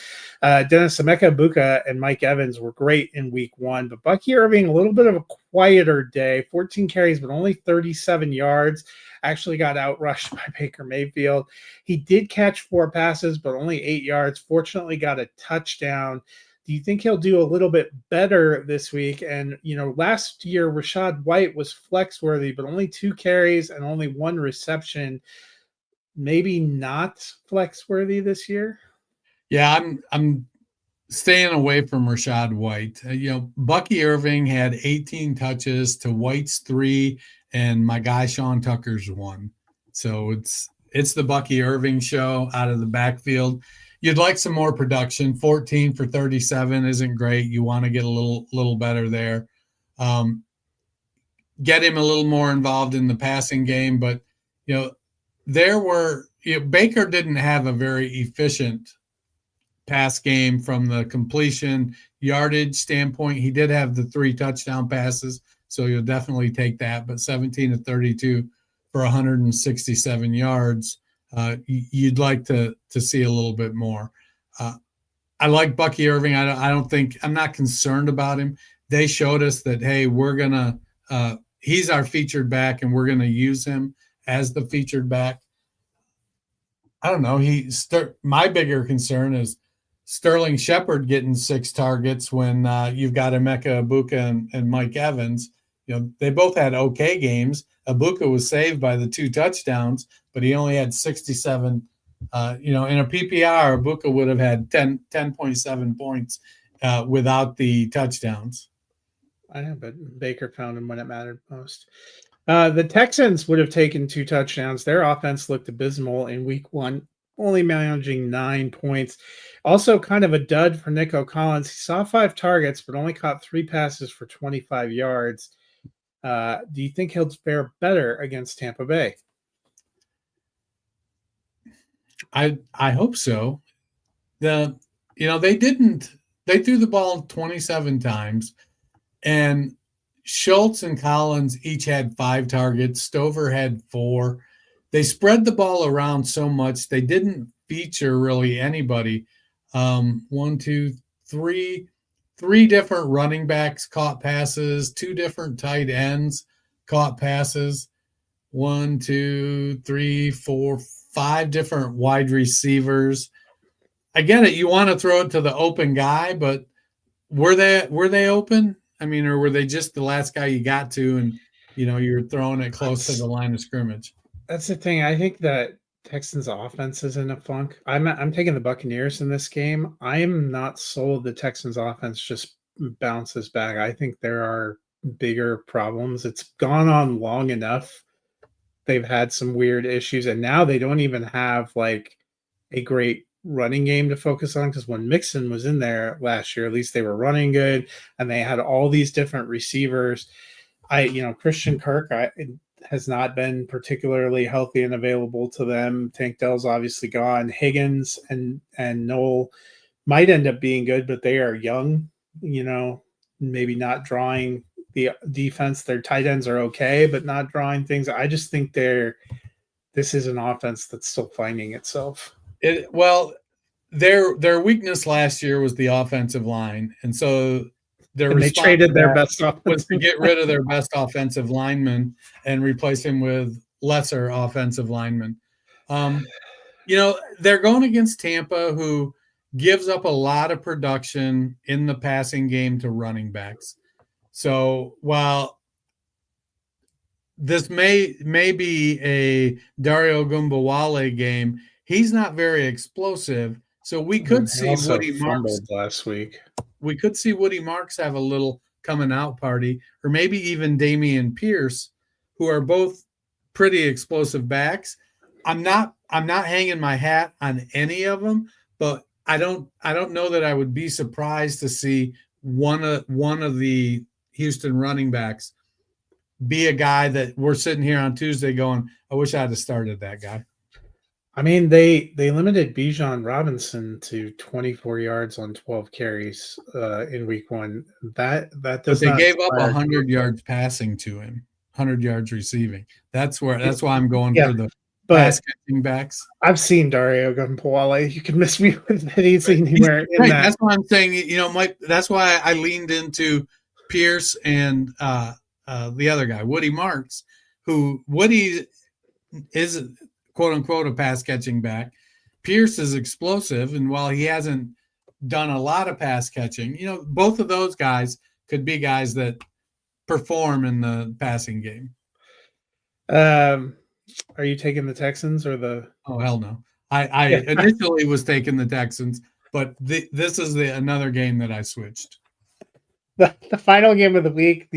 Dennis Emeka Egbuka and Mike Evans were great in week 1, but Bucky Irving, a little bit of a quieter day, 14 carries, but only 37 yards. Actually got outrushed by Baker Mayfield. He did catch 4 passes, but only 8 yards. Fortunately, got a touchdown. Do you think he'll do a little bit better this week? And, last year, Rachaad White was flex worthy, but only 2 carries and only 1 reception. Maybe not flex worthy this year? Yeah, I'm staying away from Rachaad White. Bucky Irving had 18 touches to White's 3, and my guy Sean Tucker's 1. So it's the Bucky Irving show out of the backfield. You'd like some more production. 14 for 37 isn't great. You want to get a little better there. Get him a little more involved in the passing game, but Baker didn't have a very efficient pass game from the completion yardage standpoint. He did have the 3 touchdown passes, so you'll definitely take that. But 17 of 32 for 167 yards, you'd like to see a little bit more. I like Bucky Irving. I'm not concerned about him. They showed us that, hey, he's our featured back, and we're going to use him as the featured back. I don't know. My bigger concern is Sterling Shepard getting 6 targets when you've got Emeka Egbuka and Mike Evans. They both had okay games. Egbuka was saved by the 2 touchdowns, but he only had 67. In a PPR, Egbuka would have had 10.7 points without the touchdowns. I know, but Baker found him when it mattered most. The Texans would have taken 2 touchdowns. Their offense looked abysmal in week 1, only managing 9 points. Also kind of a dud for Nico Collins. He saw 5 targets, but only caught 3 passes for 25 yards. Do you think he'll fare better against Tampa Bay? I hope so. They threw the ball 27 times, and Schultz and Collins each had 5 targets. Stover had 4. They spread the ball around so much. They didn't feature really anybody. 1, 2, 3 different running backs caught passes, 2 different tight ends caught passes, 1, 2, 3, 4, 5 different wide receivers. I get it. You want to throw it to the open guy, but were they open? I mean, or were they just the last guy you got to, and you're throwing it close to the line of scrimmage? That's the thing. I think that Texans offense is in a funk. I'm taking the Buccaneers in this game. I am not sold the Texans offense just bounces back. I think there are bigger problems. It's gone on long enough. They've had some weird issues, and now they don't even have like a great running game to focus on, because when Mixon was in there last year, at least they were running good and they had all these different receivers. Christian Kirk has not been particularly healthy and available to them. Tank Dell's obviously gone. Higgins and Noel might end up being good, but they are young, maybe not drawing the defense. Their tight ends are okay, but not drawing things. I just think this is an offense that's still finding itself. Their weakness last year was the offensive line, and so they traded their best was to get rid of their best offensive lineman and replace him with lesser offensive linemen. They're going against Tampa, who gives up a lot of production in the passing game to running backs. So while this may be a Dario Gumbawale game, he's not very explosive. So we could see Woody Marks last week. We could see Woody Marks have a little coming out party, or maybe even Dameon Pierce, who are both pretty explosive backs. I'm not hanging my hat on any of them, but I don't know that I would be surprised to see one of the Houston running backs be a guy that we're sitting here on Tuesday going, I wish I had started that guy. I mean, they limited Bijan Robinson to 24 yards on 12 carries in week 1. That does. But they gave up 100 yards passing to him, 100 yards receiving. That's why I'm going for the pass catching backs. I've seen Dario Gumbawale. You can miss me with anything anywhere in that. That's why I'm saying. Mike. That's why I leaned into Pierce and the other guy, Woody Marks, who Woody is quote unquote a pass catching back. Pierce is explosive, and while he hasn't done a lot of pass catching, both of those guys could be guys that perform in the passing game. Are you taking the Texans or the? Oh, hell no! I initially was taking the Texans, but this is another game that I switched. The final game of the week,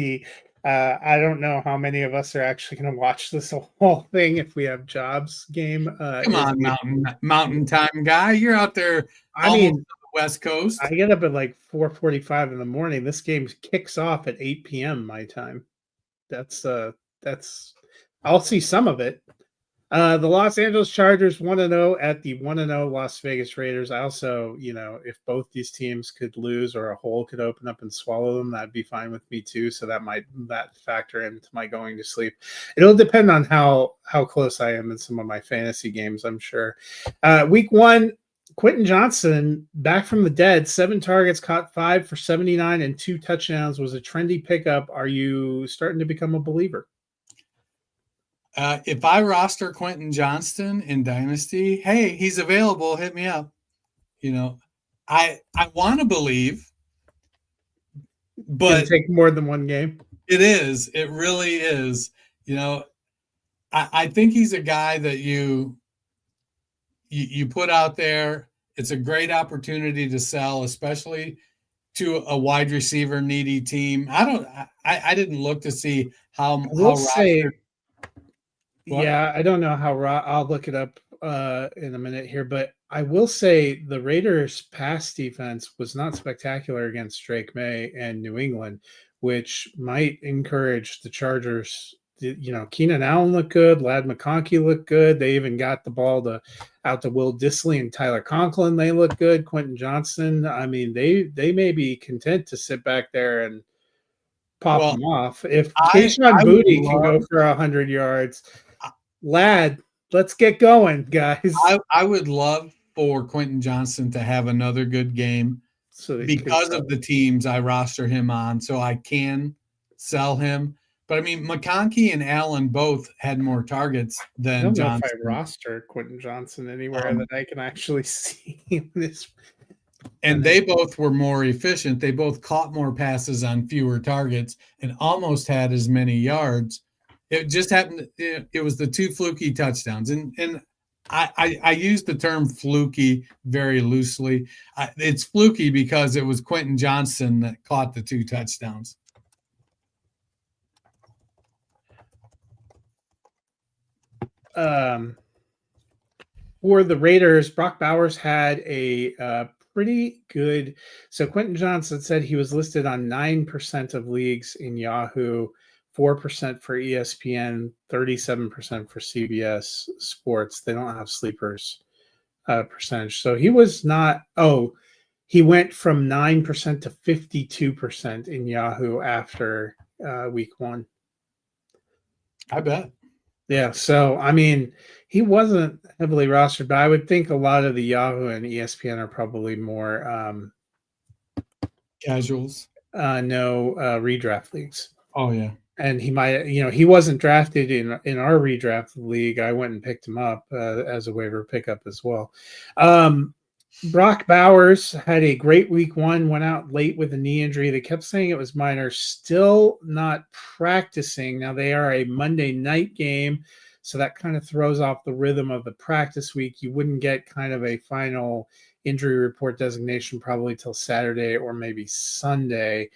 I don't know how many of us are actually going to watch this whole thing if we have jobs game. Come on, mountain time guy. You're out there on the West Coast. I get up at like 4:45 in the morning. This game kicks off at 8 p.m. my time. That's I'll see some of it. The Los Angeles Chargers 1-0 at the 1-0 Las Vegas Raiders. I also, if both these teams could lose or a hole could open up and swallow them, that'd be fine with me too. So that factor into my going to sleep. It'll depend on how close I am in some of my fantasy games, I'm sure. Week 1, Quentin Johnston back from the dead, 7 targets, caught 5 for 79 and 2 touchdowns, was a trendy pickup. Are you starting to become a believer? If I roster Quentin Johnston in Dynasty, hey, he's available. Hit me up. I want to believe, but it'll take more than one game. It is. It really is. I think he's a guy that you put out there. It's a great opportunity to sell, especially to a wide receiver needy team. I didn't look to see how say, rostered. What? yeah, I don't know how I'll look it up in a minute here, but I will say the Raiders' pass defense was not spectacular against Drake May and New England, which might encourage the Chargers. Keenan Allen looked good, Ladd McConkey looked good. They even got the ball out to Will Dissly and Tyler Conklin. They look good. Quentin Johnson. I mean, they may be content to sit back there and pop them off. If Kayshon Boutte can go for 100 yards, Ladd, let's get going, guys. I would love for Quentin Johnson to have another good game because of the teams I roster him on, so I can sell him. But I mean, McConkey and Allen both had more targets than I don't know Johnson. if I roster Quentin Johnson anywhere that I can actually see this. And they both were more efficient. They both caught more passes on fewer targets and almost had as many yards. It just happened. It was the two fluky touchdowns. And I use the term fluky very loosely. It's fluky because it was Quentin Johnson that caught the two touchdowns. For the Raiders, Brock Bowers had a pretty good. So Quentin Johnson said he was listed on 9% of leagues in Yahoo, 4% for ESPN, 37% for CBS Sports. They don't have sleepers percentage. So he was not. He went from 9% to 52% in Yahoo after week 1. I bet. Yeah, so I mean, he wasn't heavily rostered, but I would think a lot of the Yahoo and ESPN are probably more casuals. No redraft leagues. Oh yeah, and he might, he wasn't drafted in our redraft league. I went and picked him up as a waiver pickup as well. Brock Bowers had a great week 1, went out late with a knee injury. They kept saying it was minor, still not practicing. Now they are a Monday night game, so that kind of throws off the rhythm of the practice week. You wouldn't get kind of a final injury report designation probably till Saturday or maybe Sunday.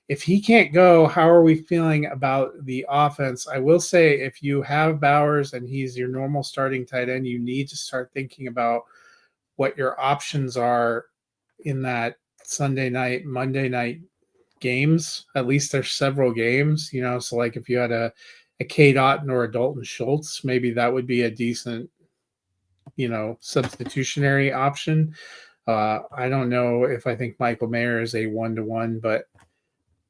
If he can't go, how are we feeling about the offense? I will say if you have Bowers and he's your normal starting tight end, you need to start thinking about what your options are in that Sunday night, Monday night games. At least there's several games, so like if you had a Cade Otton or a Dalton Schultz, maybe that would be a decent, substitutionary option. I don't know if I think Michael Mayer is a 1-to-1, but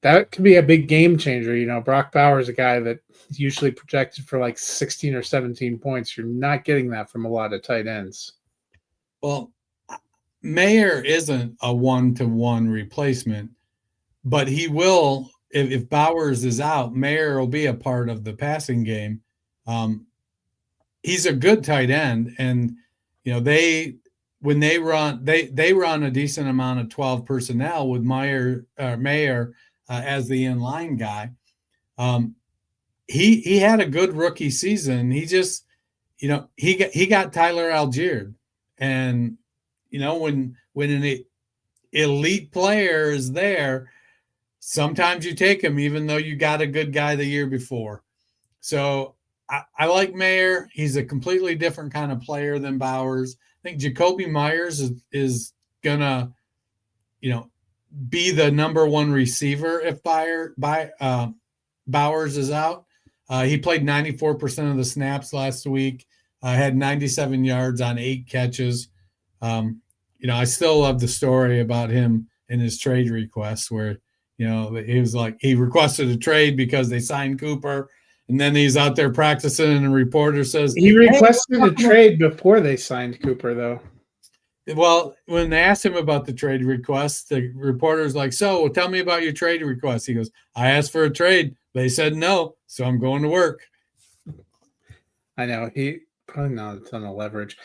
that could be a big game changer. Brock Bowers, a guy that is usually projected for like 16 or 17 points. You're not getting that from a lot of tight ends. Well, Mayer isn't a 1-to-1 replacement, but he will, if Bowers is out, Mayer will be a part of the passing game. He's a good tight end, and they run a decent amount of 12 personnel with Mayer as the inline guy. He had a good rookie season. He just he got Tyler Algier. And, when an elite player is there, sometimes you take him, even though you got a good guy the year before. So I like Mayer. He's a completely different kind of player than Bowers. I think Jacoby Myers is going to, be the number 1 receiver if Bowers is out. He played 94% of the snaps last week. Had 97 yards on 8 catches. I still love the story about him in his trade request where, he was like, he requested a trade because they signed Cooper, and then he's out there practicing and a reporter says he requested a trade before they signed Cooper, though. Well, when they asked him about the trade request, the reporter's like, so tell me about your trade request. He goes, I asked for a trade. They said no, so I'm going to work. I know. He probably not a ton of leverage.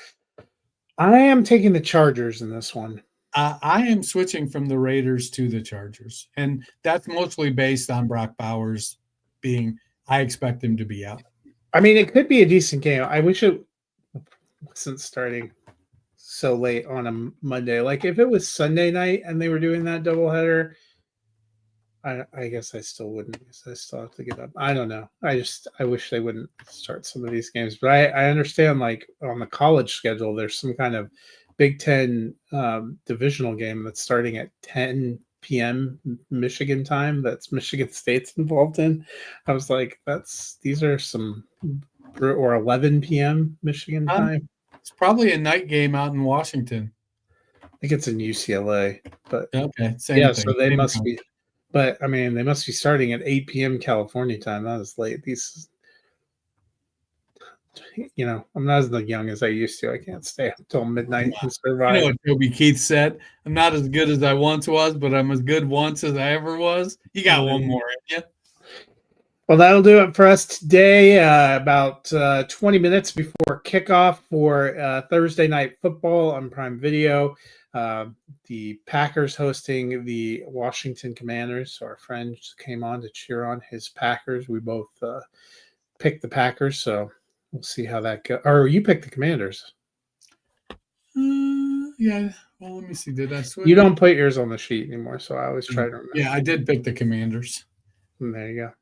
I am taking the Chargers in this one. I am switching from the Raiders to the Chargers, and that's mostly based on Brock Bowers I expect him to be out. I mean, it could be a decent game. I wish it wasn't starting so late on a Monday. Like if it was Sunday night and they were doing that doubleheader, I guess I still wouldn't, because I still have to get up. I don't know. I wish they wouldn't start some of these games, but I understand, like on the college schedule, there's some kind of Big Ten divisional game that's starting at 10 p.m. Michigan time. That's Michigan State's involved in. I was like, these are some, or 11 p.m. Michigan time. It's probably a night game out in Washington. I think it's in UCLA, but okay, yeah. thing. So they must be. But I mean, they must be starting at 8 p.m. California time. That is late. These, I'm not as young as I used to. I can't stay up until midnight and survive. You know what Toby Keith said? I'm not as good as I once was, but I'm as good once as I ever was. You got one more in you. Well, that'll do it for us today. About 20 minutes before kickoff for Thursday Night Football on Prime Video. The Packers hosting the Washington Commanders. So our friend came on to cheer on his Packers. We both picked the Packers, so we'll see how that goes. Or you picked the Commanders. Yeah. Well, let me see. Did I switch? You don't put yours on the sheet anymore, so I always try to remember. Yeah, I did pick the Commanders. And there you go.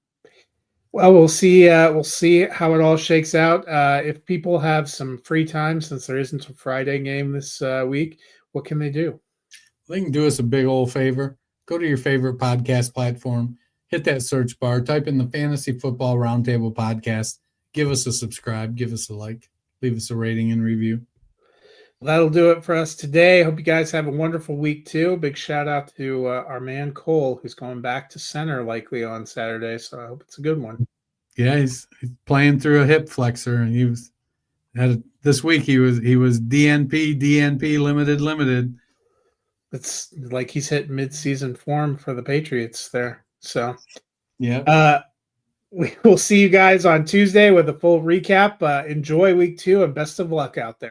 Well, we'll see. We'll see how it all shakes out. If people have some free time, since there isn't a Friday game this week, what can they do? They can do us a big old favor. Go to your favorite podcast platform, hit that search bar, type in the Fantasy Football Roundtable Podcast, give us a subscribe, give us a like, leave us a rating and review. That'll do it for us today. Hope you guys have a wonderful week too. Big shout out to our man Cole, who's going back to center likely on Saturday. So I hope it's a good one. Yeah, he's playing through a hip flexor, and this week he was DNP limited. It's like he's hit mid-season form for the Patriots there. So yeah. We will see you guys on Tuesday with a full recap. Enjoy week 2 and best of luck out there.